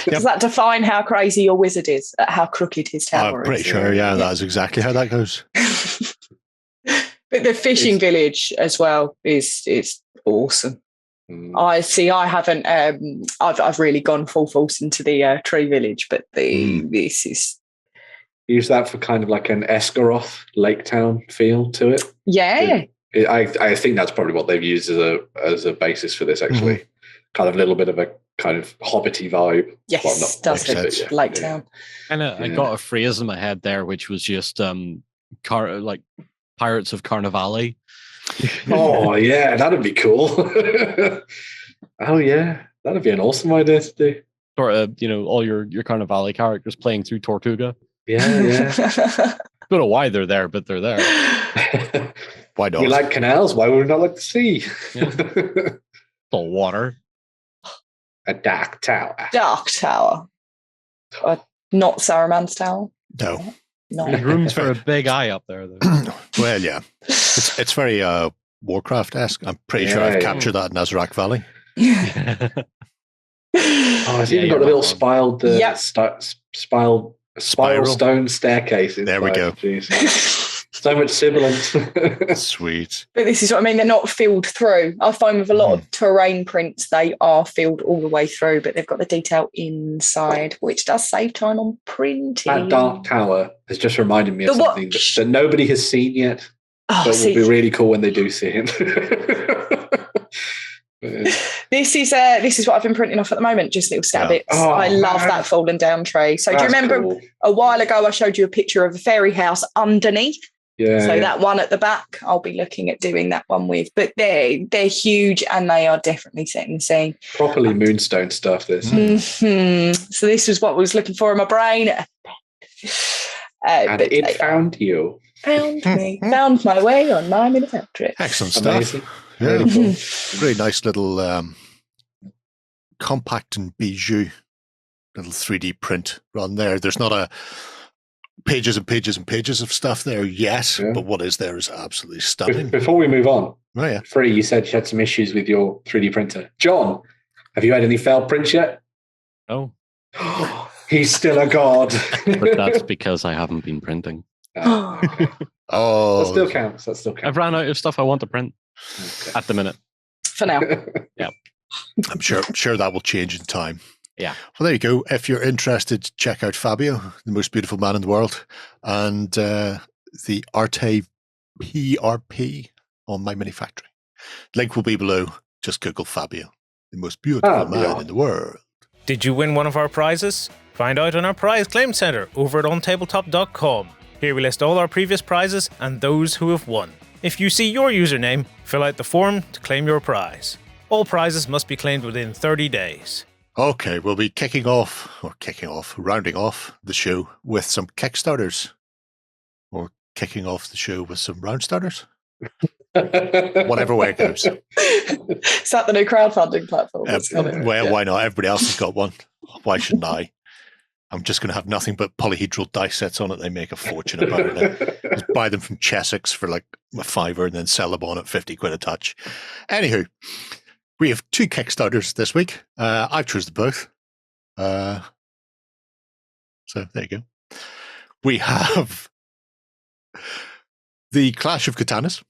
Does that define how crazy your wizard is, how crooked his tower is? I'm pretty sure, that is exactly how that goes. But the fishing village as well is awesome. I haven't. I've really gone full force into the tree village, but this is. Use that for kind of like an Esgaroth Lake Town feel to it. Yeah. I think that's probably what they've used as a basis for this. Actually, kind of a little bit of a kind of hobbity vibe. Yes, well, does it? Lake Town. And I got a phrase in my head there, which was just Pirates of Carnivale. Oh yeah, that'd be cool. Oh yeah, that'd be an awesome idea to do. Or all your Carnivale characters playing through Tortuga. Yeah. Don't know why they're there, but they're there. Why not? We like canals. Why would we not like the sea? Yeah. The water. A dark tower. Dark Tower. Not Saruman's Tower. No. No. There's rooms for a big eye up there, though. Well, yeah. It's very Warcraft-esque. I'm pretty sure I've captured that in Azrak Valley. Oh, it's even got the little spiraled, spiral stone staircase. There we go. So much sibilance. Sweet. But this is what I mean. They're not filled through. I find with a lot of terrain prints, they are filled all the way through, but they've got the detail inside, which does save time on printing. That Dark Tower has just reminded me of something that nobody has seen yet, but will be really cool when they do see it. This is what I've been printing off at the moment, just little stab bits. Oh, I love that fallen down tree. So do you remember a while ago I showed you a picture of a fairy house underneath? Yeah. So that one at the back, I'll be looking at doing that one with. But they're huge and they are definitely setting the scene. Properly Moonstone stuff, this. Mm-hmm. So this was what I was looking for in my brain. And it found you. Found me. Found my way on my mini factory. Excellent Amazing. stuff. Yeah. Really cool. Very nice little compact and bijou little 3D print on there. There's not a pages and pages and pages of stuff there yet, but what is there is absolutely stunning. Before we move on, Free, you said you had some issues with your 3D printer. John, have you had any failed prints yet? Oh. He's still a god. But that's because I haven't been printing. Oh, That still counts. I've ran out of stuff I want to print at the minute. For now. Yeah. I'm sure that will change in time. Yeah. Well, there you go. If you're interested, check out Fabio, the most beautiful man in the world, and the ArtePRP on My Mini Factory. Link will be below. Just Google Fabio, the most beautiful man in the world. Did you win one of our prizes? Find out on our prize claim center over at OnTableTop.com. Here we list all our previous prizes and those who have won. If you see your username, fill out the form to claim your prize. All prizes must be claimed within 30 days. Okay, we'll be rounding off the show with some Kickstarters. Or kicking off the show with some round starters. Whatever way it goes. Is that the new crowdfunding platform? Well, why not? Everybody else has got one. Why shouldn't I? I'm just going to have nothing but polyhedral dice sets on it. They make a fortune apparently. Just buy them from Chessex for like a $5 and then sell them on at 50 quid a touch. Anywho, we have 2 Kickstarters this week. I've chosen both. So there you go. We have the Clash of Katanas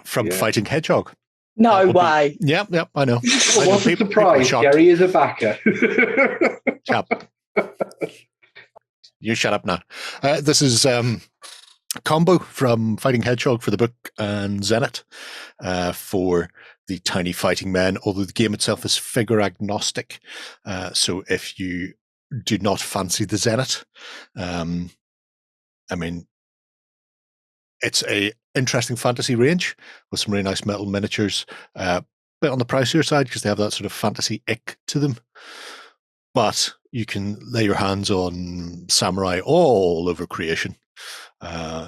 from Fighting Hedgehog. No way. Yep, I know. What's the surprise? Gary is a backer. You shut up now. This is combo from Fighting Hedgehog for the book and Zenit for the tiny fighting men, although the game itself is figure agnostic. So if you do not fancy the Zenit, I mean, it's a interesting fantasy range with some really nice metal miniatures, bit on the pricier side because they have that sort of fantasy ick to them. But you can lay your hands on samurai all over creation.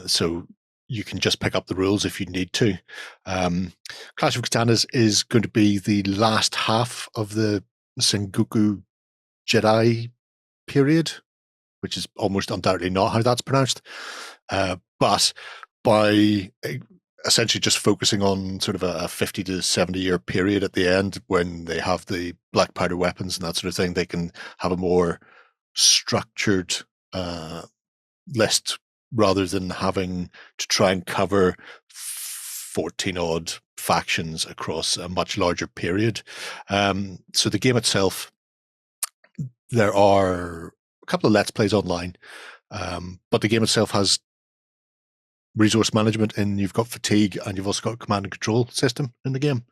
So you can just pick up the rules if you need to. Clash of Katanas is going to be the last half of the Sengoku Jedi period, which is almost undoubtedly not how that's pronounced. But by essentially just focusing on sort of a 50 to 70 year period at the end when they have the black powder weapons and that sort of thing, they can have a more structured list rather than having to try and cover 14 odd factions across a much larger period. So the game itself, there are a couple of Let's Plays online, but the game itself has resource management, and you've got fatigue, and you've also got a command and control system in the game.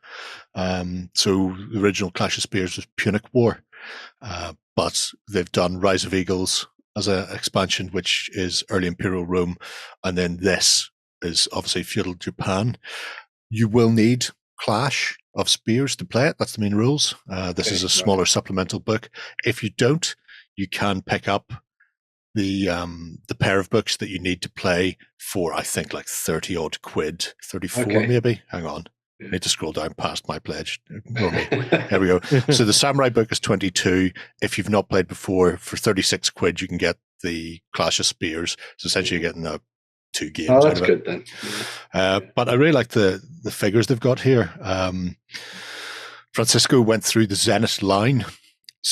So the original Clash of Spears was Punic War, but they've done Rise of Eagles as an expansion, which is early Imperial Rome, and then this is obviously feudal Japan. You will need Clash of Spears to play it. That's the main rules. This is a smaller supplemental book. If you don't, you can pick up the pair of books that you need to play for, I think, like 30 odd quid, 34 maybe. Hang on. I need to scroll down past my pledge. Ignore me. There we go. So the Samurai book is 22. If you've not played before, for 36 quid, you can get the Clash of Spears. So essentially you're getting 2 games. Oh, that's good then. But I really like the figures they've got here. Francisco went through the Zenith line.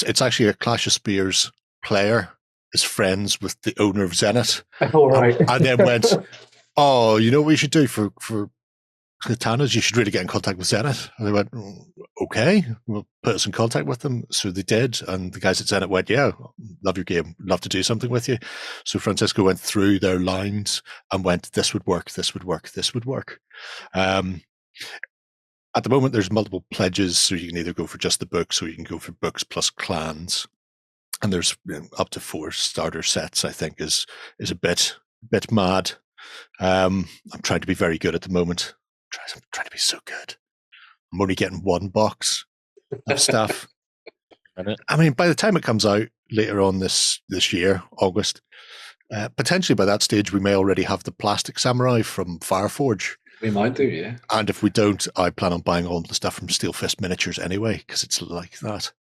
It's actually a Clash of Spears player is friends with the owner of Zenith. All right. And then went, oh, you know what we should do for Katanas? You should really get in contact with Zenith. And they went, okay, we'll put us in contact with them. So they did. And the guys at Zenith went, yeah, love your game. Love to do something with you. So Francisco went through their lines and went, this would work, this would work, this would work. At the moment, there's multiple pledges. So you can either go for just the books or you can go for books plus clans. And there's up to 4 starter sets, I think, is a bit mad. I'm trying to be very good at the moment. I'm trying to be so good. I'm only getting 1 box of stuff. I mean, by the time it comes out later on this year, August, potentially by that stage, we may already have the plastic samurai from Fireforge. We might do, yeah. And if we don't, I plan on buying all the stuff from Steel Fist Miniatures anyway, because it's like that.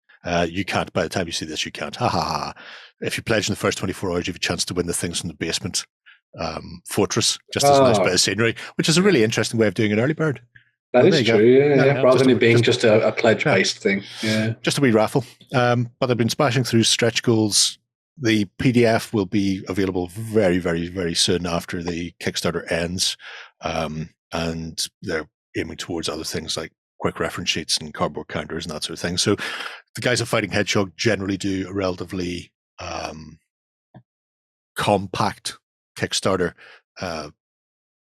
You can't, by the time you see this, you can't. Ha ha ha. If you pledge in the first 24 hours, you have a chance to win the things from the basement fortress, just as a nice bit of scenery, which is a really interesting way of doing an early bird. That is true, yeah. Rather than it being just a pledge-based thing. Yeah. Just a wee raffle. But I've been smashing through stretch goals. The PDF will be available very, very, very soon after the Kickstarter ends. And they're aiming towards other things like quick reference sheets and cardboard counters and that sort of thing. So the guys at Fighting Hedgehog generally do a relatively compact Kickstarter.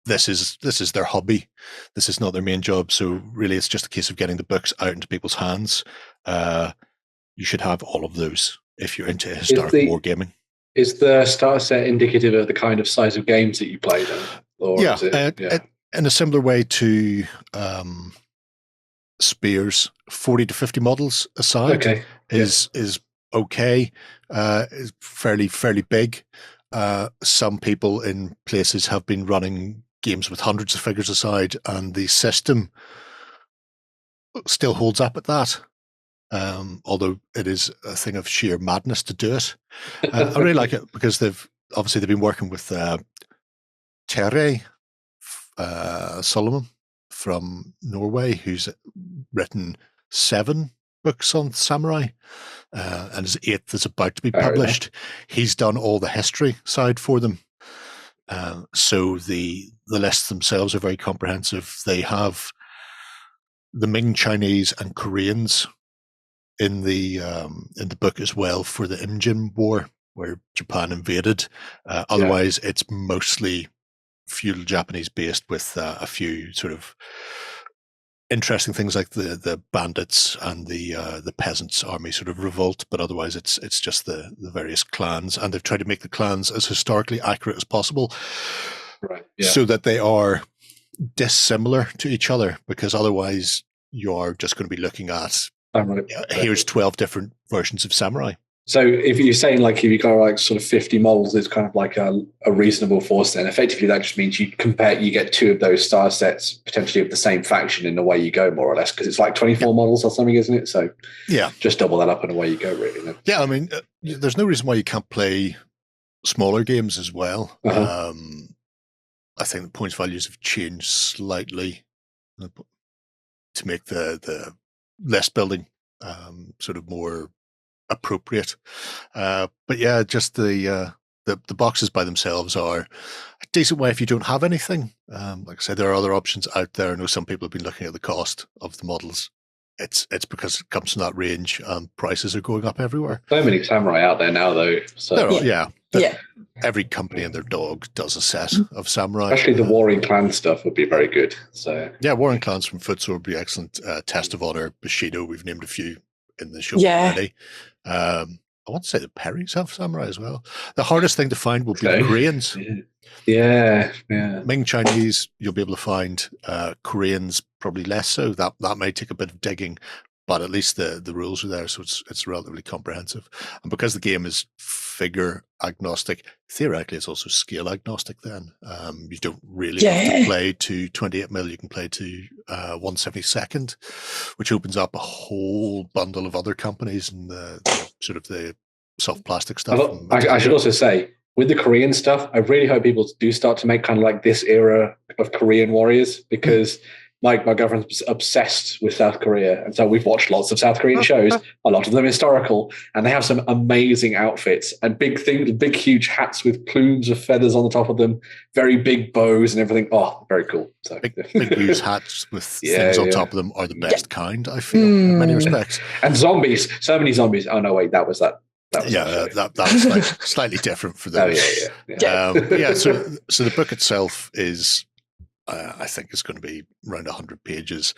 This is their hobby. This is not their main job. So really, it's just a case of getting the books out into people's hands. You should have all of those if you're into historical wargaming. Is the starter set indicative of the kind of size of games that you play then? Or yeah, is it, in a similar way to Spears, 40 to 50 models aside is okay. Is fairly big. Some people in places have been running games with hundreds of figures aside, and the system still holds up at that. Although it is a thing of sheer madness to do it. I really like it because they've been working with Terje Solomon from Norway, who's written 7 books on samurai, and his 8th is about to be published. He's done all the history side for them. So the lists themselves are very comprehensive. They have the Ming Chinese and Koreans in the book as well for the Imjin War, where Japan invaded. Otherwise, it's mostly feudal Japanese based with a few sort of interesting things like the bandits and the peasants' army sort of revolt, but otherwise it's just the various clans, and they've tried to make the clans as historically accurate as possible, so that they are dissimilar to each other, because otherwise you are just going to be looking at here's 12 different versions of samurai. So if you're saying if you got like sort of 50 molds, it's kind of like a reasonable force, then effectively that just means you get 2 of those star sets potentially of the same faction in the way you go, more or less, because it's like 24 models or something, isn't it? So just double that up and away you go, really. Then. Yeah, I mean, there's no reason why you can't play smaller games as well. I think the points values have changed slightly to make the list building sort of more appropriate, but yeah, just the boxes by themselves are a decent way if you don't have anything. Like I said, there are other options out there. I know some people have been looking at the cost of the models. It's because it comes from that range, and prices are going up everywhere. So many samurai out there now, though. So every company and their dog does a set of samurai. Especially the Warring Clan stuff would be very good. So yeah, Warring Clans from Footsore would be excellent. Test of Honor, Bushido, we've named a few in the show already. want to say the Perry Samurai as well. The hardest thing to find will be the Okay. Koreans. Yeah. Ming Chinese, you'll be able to find. Koreans, probably less so. That may take a bit of digging, but at least the rules are there, so it's relatively comprehensive. And because the game is figure agnostic, theoretically it's also scale agnostic. Then you don't really have to play to 28mm. You can play to 1/72nd, which opens up a whole bundle of other companies and the sort of the soft plastic stuff. I should also say, with the Korean stuff, I really hope people do start to make kind of like this era of Korean warriors, because my girlfriend's obsessed with South Korea. And so we've watched lots of South Korean shows, a lot of them historical, and they have some amazing outfits and big huge hats with plumes of feathers on the top of them, very big bows and everything. Oh, very cool. So big huge hats with things on top of them are the best kind, I feel, in many respects. And zombies, so many zombies. Oh no, wait, that was that. That was like slightly different for them. Yeah. So the book itself is, I think, is going to be around 100 pages,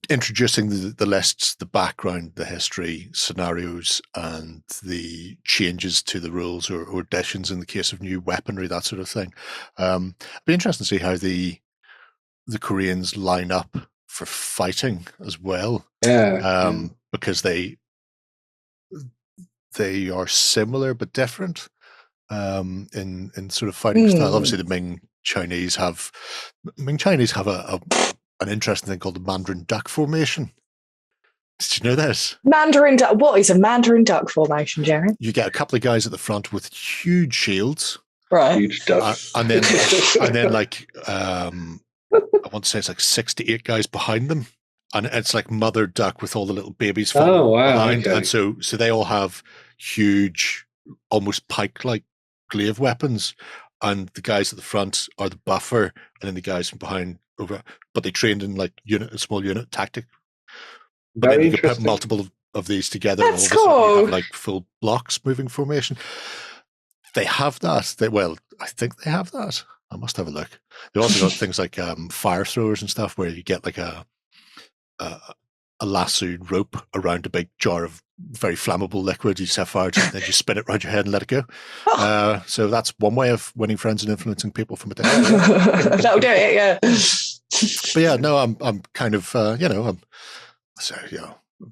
introducing the lists, the background, the history, scenarios, and the changes to the rules or additions in the case of new weaponry, that sort of thing. It'd be interesting to see how the Koreans line up for fighting as well. Because they are similar but different in sort of fighting style. Obviously, the Ming Chinese have an interesting thing called the Mandarin Duck Formation. Did you know this? Mandarin Duck. What is a Mandarin Duck formation, Jerry? You get a couple of guys at the front with huge shields, right? Huge ducks, and then like I want to say it's like 6 to 8 guys behind them. And it's like mother duck with all the little babies behind. Okay. And so they all have huge, almost pike-like glaive weapons. And the guys at the front are the buffer, and then the guys from behind over. But they trained in like a small unit tactic. But then you can put multiple of these together. That's and all of a sudden cool. you have like full blocks moving formation. They have that. I think they have that. I must have a look. They also got things like fire throwers and stuff where you get like a lassoed rope around a big jar of very flammable liquid. You set fire to it, and then you spin it around your head and let it go. So that's one way of winning friends and influencing people from a distance. That'll do it, yeah. But yeah, no, I'm kind of I'm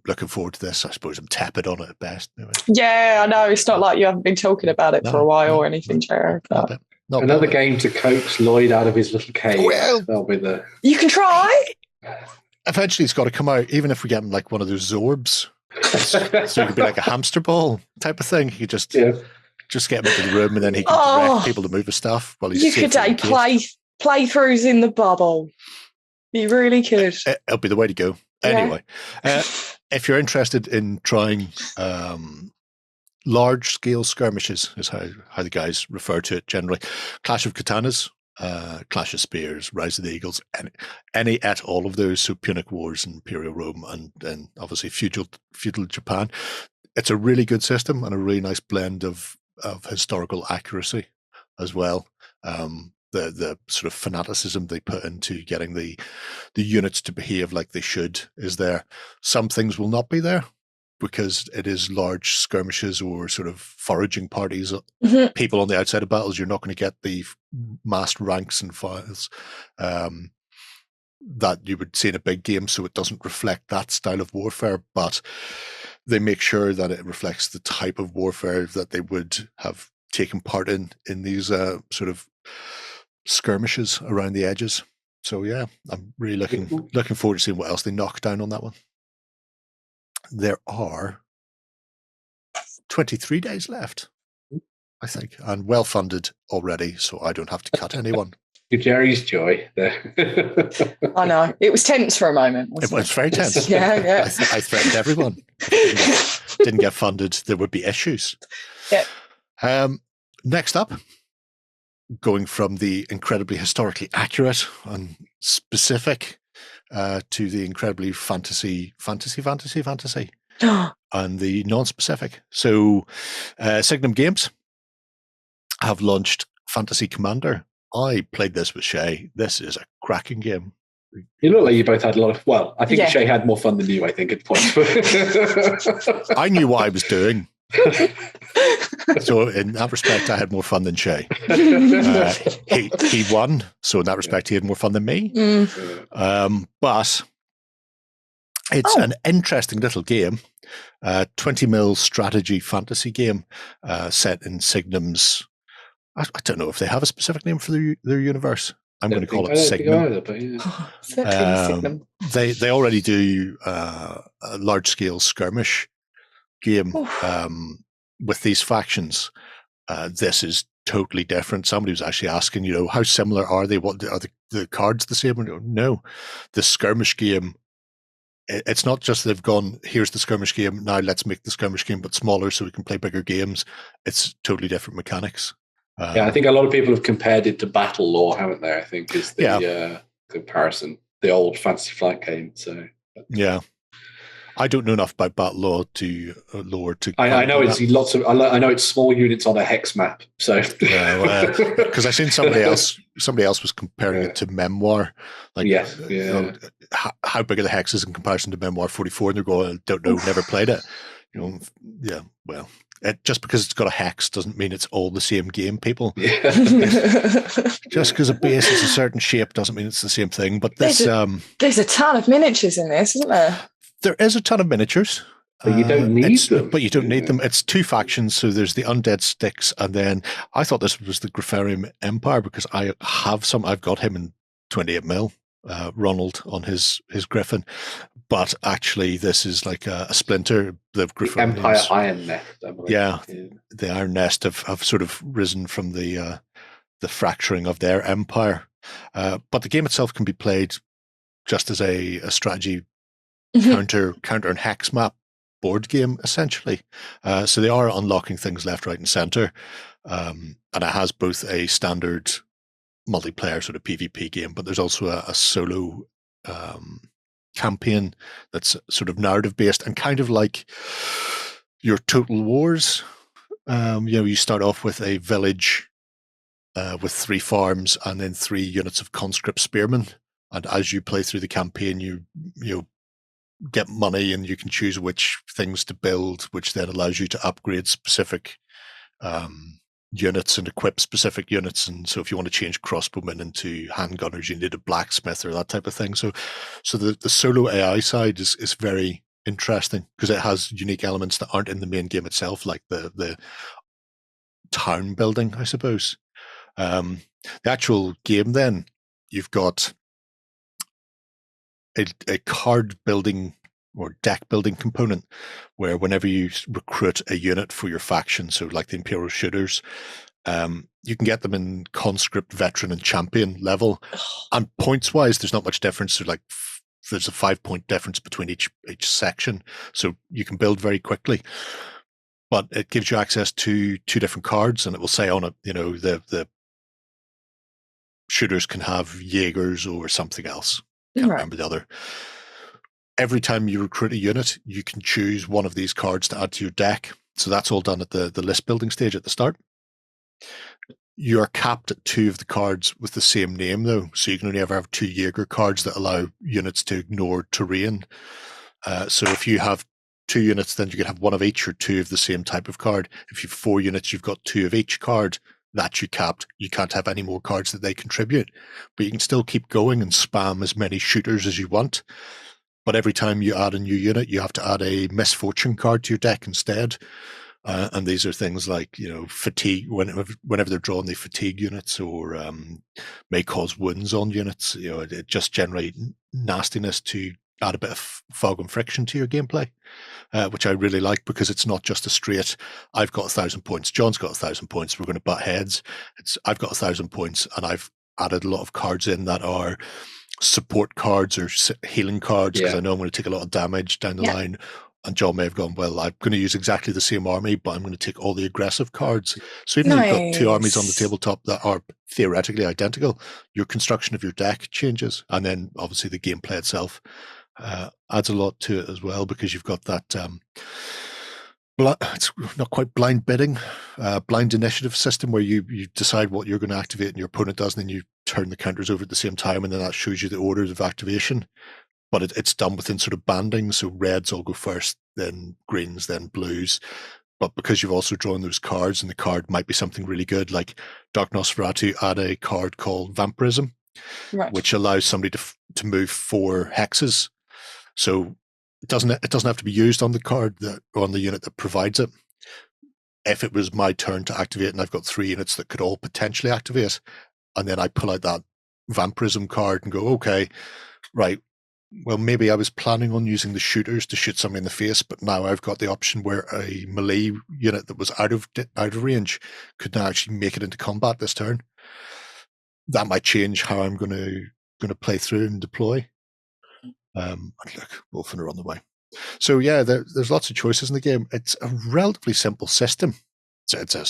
looking forward to this. I suppose I'm tepid on it at best. Anyway. Yeah, I know. It's not like you haven't been talking about it for a while or anything, Jared. Another game to coax Lloyd out of his little cave. Well, that'll be the. You can try. Eventually, it's got to come out, even if we get him like one of those Zorbs. So it could be like a hamster ball type of thing. You could just get him into the room, and then he can direct people to move his stuff while he's. You could do playthroughs in the bubble. You really could. It'll be the way to go. Anyway, if you're interested in trying large-scale skirmishes, is how the guys refer to it generally. Clash of Katanas. Clash of Spears, Rise of the Eagles, any at all of those, so Punic Wars and Imperial Rome and obviously feudal Japan. It's a really good system and a really nice blend of historical accuracy as well. The sort of fanaticism they put into getting the units to behave like they should is there. Some things will not be there, because it is large skirmishes or sort of foraging parties, people on the outside of battles. You're not going to get the massed ranks and files that you would see in a big game, so it doesn't reflect that style of warfare, but they make sure that it reflects the type of warfare that they would have taken part in these sort of skirmishes around the edges. So yeah, I'm really looking forward to seeing what else they knock down on that one. There are 23 days left, I think, and well funded already, so I don't have to cut anyone. Jerry's joy there. I know. It was tense for a moment. It was very tense. Yeah. I threatened everyone. Didn't get funded, there would be issues. Yeah. Next up, going from the incredibly historically accurate and specific to the incredibly fantasy, and the non-specific. So, Signum Games have launched Fantasy Commander. I played this with Shay. This is a cracking game. You look like you both had a lot of. Well, I think Yeah. Shay had more fun than you. I think at points. I knew what I was doing. So in that respect, I had more fun than Shay. He won, so in that respect, he had more fun than me. But it's an interesting little game, 20 mil strategy fantasy game set in Signum's. I don't know if they have a specific name for their universe. I'm going to call it Signum. Signum. They already do a large scale skirmish game with these factions. This is totally different. Somebody was actually asking, how similar are they? What are the cards the same? No, the skirmish game. It's not just they've gone, here's the skirmish game, now let's make the skirmish game but smaller so we can play bigger games. It's totally different mechanics. I think a lot of people have compared it to Battle Law, haven't they? I think is the comparison, the old Fantasy Flight game. So yeah, I don't know enough about Battle Law to lore to. I know it's lots of. I know it's small units on a hex map. So because I seen somebody else was comparing it to Memoir. Like, how big are the hexes in comparison to Memoir 44? And they're going, I don't know, never played it. Well. Just because it's got a hex doesn't mean it's all the same game, people. Yeah. Just because a base is a certain shape doesn't mean it's the same thing. But this, there's a ton of miniatures in this, isn't there? There is a ton of miniatures. But you don't need them. But you don't need them. It's two factions. So there's the Undead Sticks, and then I thought this was the Griffarium Empire because I have some. I've got him in 28 mil. Ronald on his Griffin, but actually this is like a splinter. The Empire Iron Nest. The Iron Nest have sort of risen from the fracturing of their empire. But the game itself can be played just as a strategy counter and hex map board game essentially. So they are unlocking things left, right, and center, and it has both a standard multiplayer sort of PvP game, but there's also a solo campaign that's sort of narrative based and kind of like your Total Wars. You start off with a village with 3 farms and then 3 units of conscript spearmen, and as you play through the campaign, you get money and you can choose which things to build, which then allows you to upgrade specific units and equip specific units. And so if you want to change crossbowmen into handgunners, you need a blacksmith or that type of thing. So the solo AI side is very interesting because it has unique elements that aren't in the main game itself, like the town building, I suppose. The actual game then, you've got a card building or deck building component where whenever you recruit a unit for your faction, so like the Imperial Shooters, you can get them in conscript, veteran, and champion level. And points wise, there's not much difference. So like there's a 5-point difference between each section. So you can build very quickly. But it gives you access to 2 different cards, and it will say on it, the shooters can have Jaegers or something else. Can't remember the other. Every time you recruit a unit, you can choose one of these cards to add to your deck. So that's all done at the list building stage at the start. You are capped at 2 of the cards with the same name, though. So you can only ever have 2 Jaeger cards that allow units to ignore terrain. So if you have 2 units, then you can have 1 of each or 2 of the same type of card. If you have 4 units, you've got 2 of each card. That you capped. You can't have any more cards that they contribute. But you can still keep going and spam as many shooters as you want. But every time you add a new unit, you have to add a misfortune card to your deck instead. And these are things like, fatigue. Whenever they're drawn, they fatigue units or may cause wounds on units. It just generate nastiness to add a bit of fog and friction to your gameplay, which I really like because it's not just a straight, I've got 1,000 points, John's got 1,000 points, we're going to butt heads. I've got 1,000 points and I've added a lot of cards in that are support cards or healing cards because I know I'm going to take a lot of damage down the line. And John may have gone, well, I'm going to use exactly the same army, but I'm going to take all the aggressive cards. So even if you've got 2 armies on the tabletop that are theoretically identical, your construction of your deck changes. And then obviously the gameplay itself adds a lot to it as well because you've got that it's not quite blind bidding, blind initiative system where you decide what you're going to activate and your opponent does, and then you turn the counters over at the same time, and then that shows you the orders of activation. But it's done within sort of banding, so reds all go first, then greens, then blues. But because you've also drawn those cards, and the card might be something really good, like Dark Nosferatu add a card called Vampirism, Right. which allows somebody to move 4 hexes. So it doesn't have to be used on the card on the unit that provides it. If it was my turn to activate, and I've got 3 units that could all potentially activate, and then I pull out that Vampirism card and go, okay, right. Well, maybe I was planning on using the shooters to shoot somebody in the face, but now I've got the option where a melee unit that was out of range could now actually make it into combat this turn. That might change how I'm going to play through and deploy. Look, Wolfen are on the way. So yeah, there's lots of choices in the game. It's a relatively simple system. It's a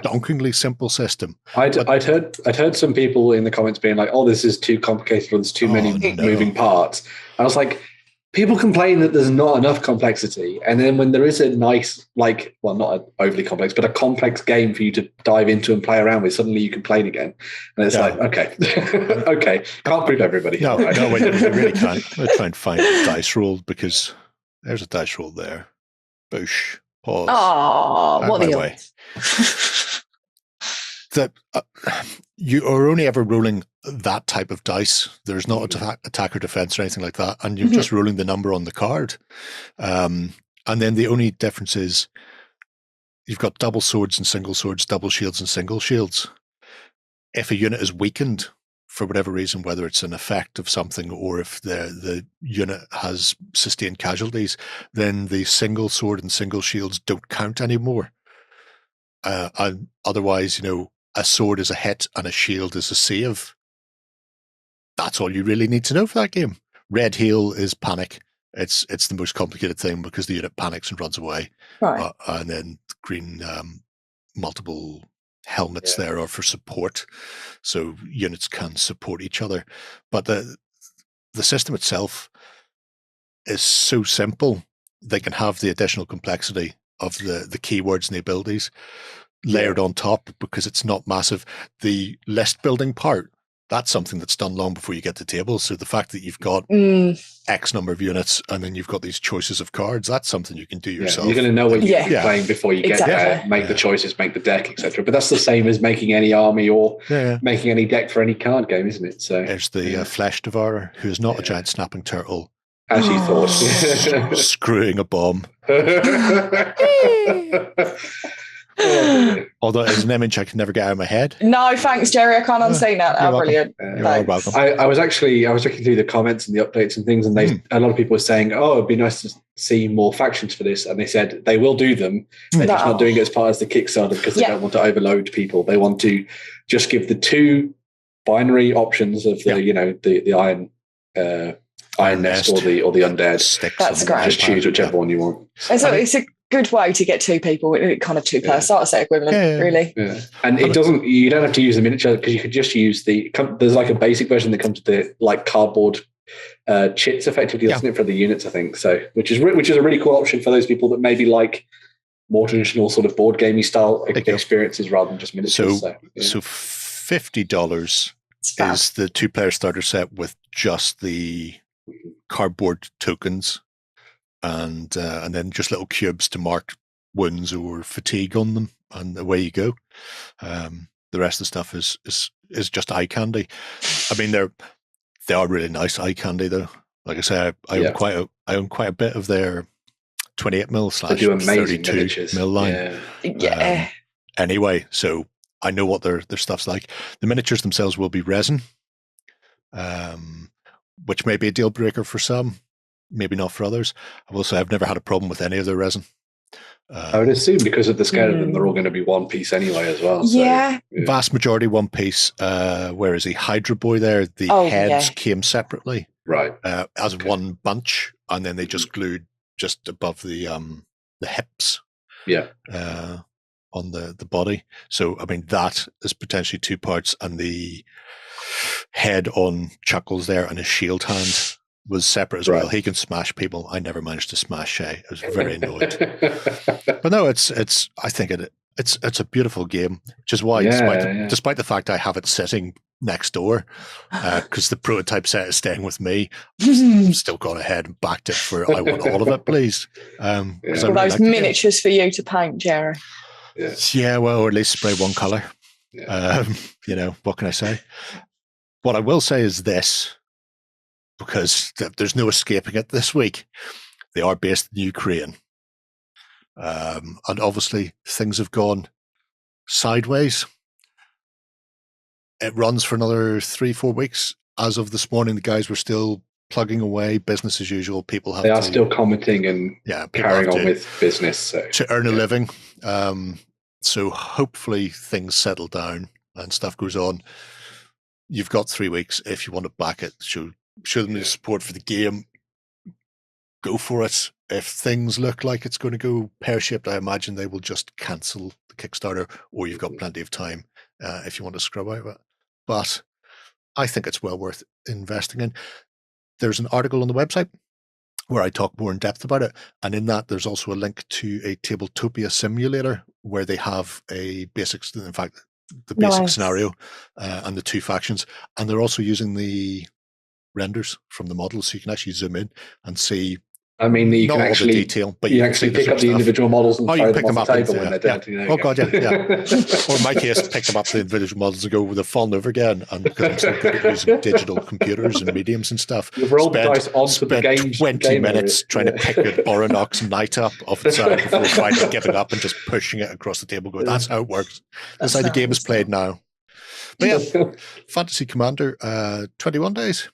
donkingly simple system. I'd heard some people in the comments being like, "Oh, this is too complicated, or there's too many moving parts." I was like, people complain that there's not enough complexity, and then when there is a nice, like, well, not overly complex, but a complex game for you to dive into and play around with, suddenly you can play it again, and it's like, okay, okay, can't prove everybody. No, wait, I really can't. I'm trying to find a dice roll because there's a dice roll there. Boosh. Pause. Oh, what the way. That you are only ever rolling that type of dice. There's not attack or defense or anything like that, and you're just rolling the number on the card. And then the only difference is you've got double swords and single swords, double shields and single shields. If a unit is weakened for whatever reason, whether it's an effect of something or if the unit has sustained casualties, then the single sword and single shields don't count anymore. And otherwise, a sword is a hit and a shield is a save. That's all you really need to know for that game. Red heal is panic. It's the most complicated thing because the unit panics and runs away. Right. And then green multiple helmets there are for support, so units can support each other. But the system itself is so simple, they can have the additional complexity of the keywords and the abilities layered on top because it's not massive. The list building part, that's something that's done long before you get to table. So the fact that you've got X number of units and then you've got these choices of cards, that's something you can do yourself. You're going to know what you're playing before you get there, make the choices, make the deck, etc. But that's the same as making any army or making any deck for any card game, isn't it? So there's the Flesh Devourer, who is not a giant snapping turtle. As you thought. Screwing a bomb. Although it's an image I can never get out of my head. No, thanks, Jerry. I can't unseen that. You're Brilliant. You're welcome. I was looking through the comments and the updates and things, and a lot of people were saying, "Oh, it'd be nice to see more factions for this." And they said they will do them. They're just not doing it as part of the Kickstarter because they don't want to overload people. They want to just give the 2 binary options of the Iron Nest or the Undead. Sticks. That's great. Just choose whichever one you want. And so it's a good way to get 2 people, kind of 2 per starter set equivalent, really. Yeah. And you don't have to use the miniature because you could just use there's like a basic version that comes with the like cardboard chits effectively, doesn't it, for the units, I think. So which is a really cool option for those people that maybe like more traditional sort of board gamey style experiences rather than just miniatures. So $50 is the 2-player starter set with just the cardboard tokens and then just little cubes to mark wounds or fatigue on them, and away you go. The rest of the stuff is just eye candy. I mean, they are really nice eye candy though. Like I say, I own quite a bit of their 28mm/32 mil line. Anyway, so I know what their stuff's like. The miniatures themselves will be resin, which may be a deal breaker for some, maybe not for others. I will say I've never had a problem with any of their resin. I would assume because of the scale of them, they're all going to be one piece anyway as well. So, vast majority one piece. Where is he? Hydra Boy there. The heads came separately, right, as one bunch, and then they just glued just above the hips. Yeah. On the body. So I mean that is potentially 2 parts, and the head on Chuckles there and his shield hand was separate as well. He can smash people. I never managed to smash Shay. I was very annoyed. But no, I think it's a beautiful game, which is why, despite the fact I have it sitting next door, because the prototype set is staying with me, I've still gone ahead and backed it for I want all of it, please. All those miniatures for you to paint, Jerry. Yeah, well, or at least spray one color. What can I say? What I will say is this, because there's no escaping it this week. They are based in Ukraine. And obviously things have gone sideways. It runs for another 3-4 weeks. As of this morning, the guys were still plugging away, business as usual. People are still commenting and carrying on with business to earn a living. So hopefully things settle down and stuff goes on. You've got 3 weeks if you want to back it. Show them the support for the game. Go for it. If things look like it's going to go pear-shaped, I imagine they will just cancel the Kickstarter, or you've got plenty of time if you want to scrub out of it. But I think it's well worth investing in. There's an article on the website where I talk more in depth about it, and in that there's also a link to a Tabletopia simulator where they have the basic scenario and the 2 factions, and they're also using the renders from the models, so you can actually zoom in and see. I mean, you not can all actually, the detail, but you can actually pick up the individual models and throw them off the table when they're done. Oh god, yeah. Or in my case, pick them up the individual models and go with the fallen over again. And because I'm still good at using digital computers and mediums and stuff, you've rolled the dice onto the game. 20 minutes trying to pick an Oronox Knight up off its side before finally giving up and just pushing it across the table. Going, that's how it works. That's how the game is played now. But yeah, Fantasy Commander, 21 days.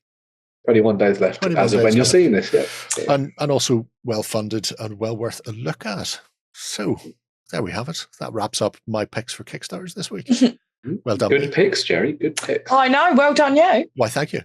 21 days left as of when you're seeing this, and also well funded and well worth a look at. So there we have it. That wraps up my picks for Kickstarters this week. Well done. Good picks, Jerry. Good picks. I know. Well done, you. Why, thank you.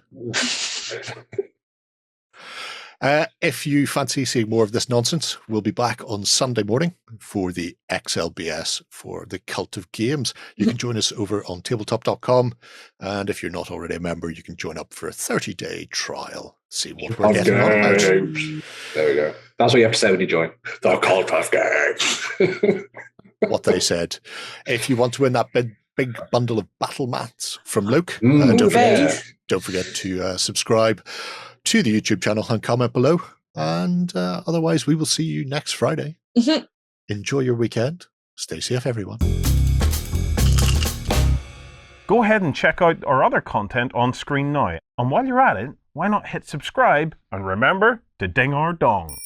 If you fancy seeing more of this nonsense, we'll be back on Sunday morning for the XLBS for the Cult of Games. You can join us over on tabletop.com. And if you're not already a member, you can join up for a 30-day trial. See what we're getting on about. There we go. That's what you have to say when you join. The Cult of Games. What they said. If you want to win that big bundle of BattleMats from Loke, don't forget to subscribe to the YouTube channel and comment below. And otherwise, we will see you next Friday. Enjoy your weekend. Stay safe, everyone. Go ahead and check out our other content on screen now. And while you're at it, why not hit subscribe and remember to ding our dong.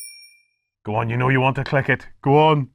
Go on, you know you want to click it. Go on.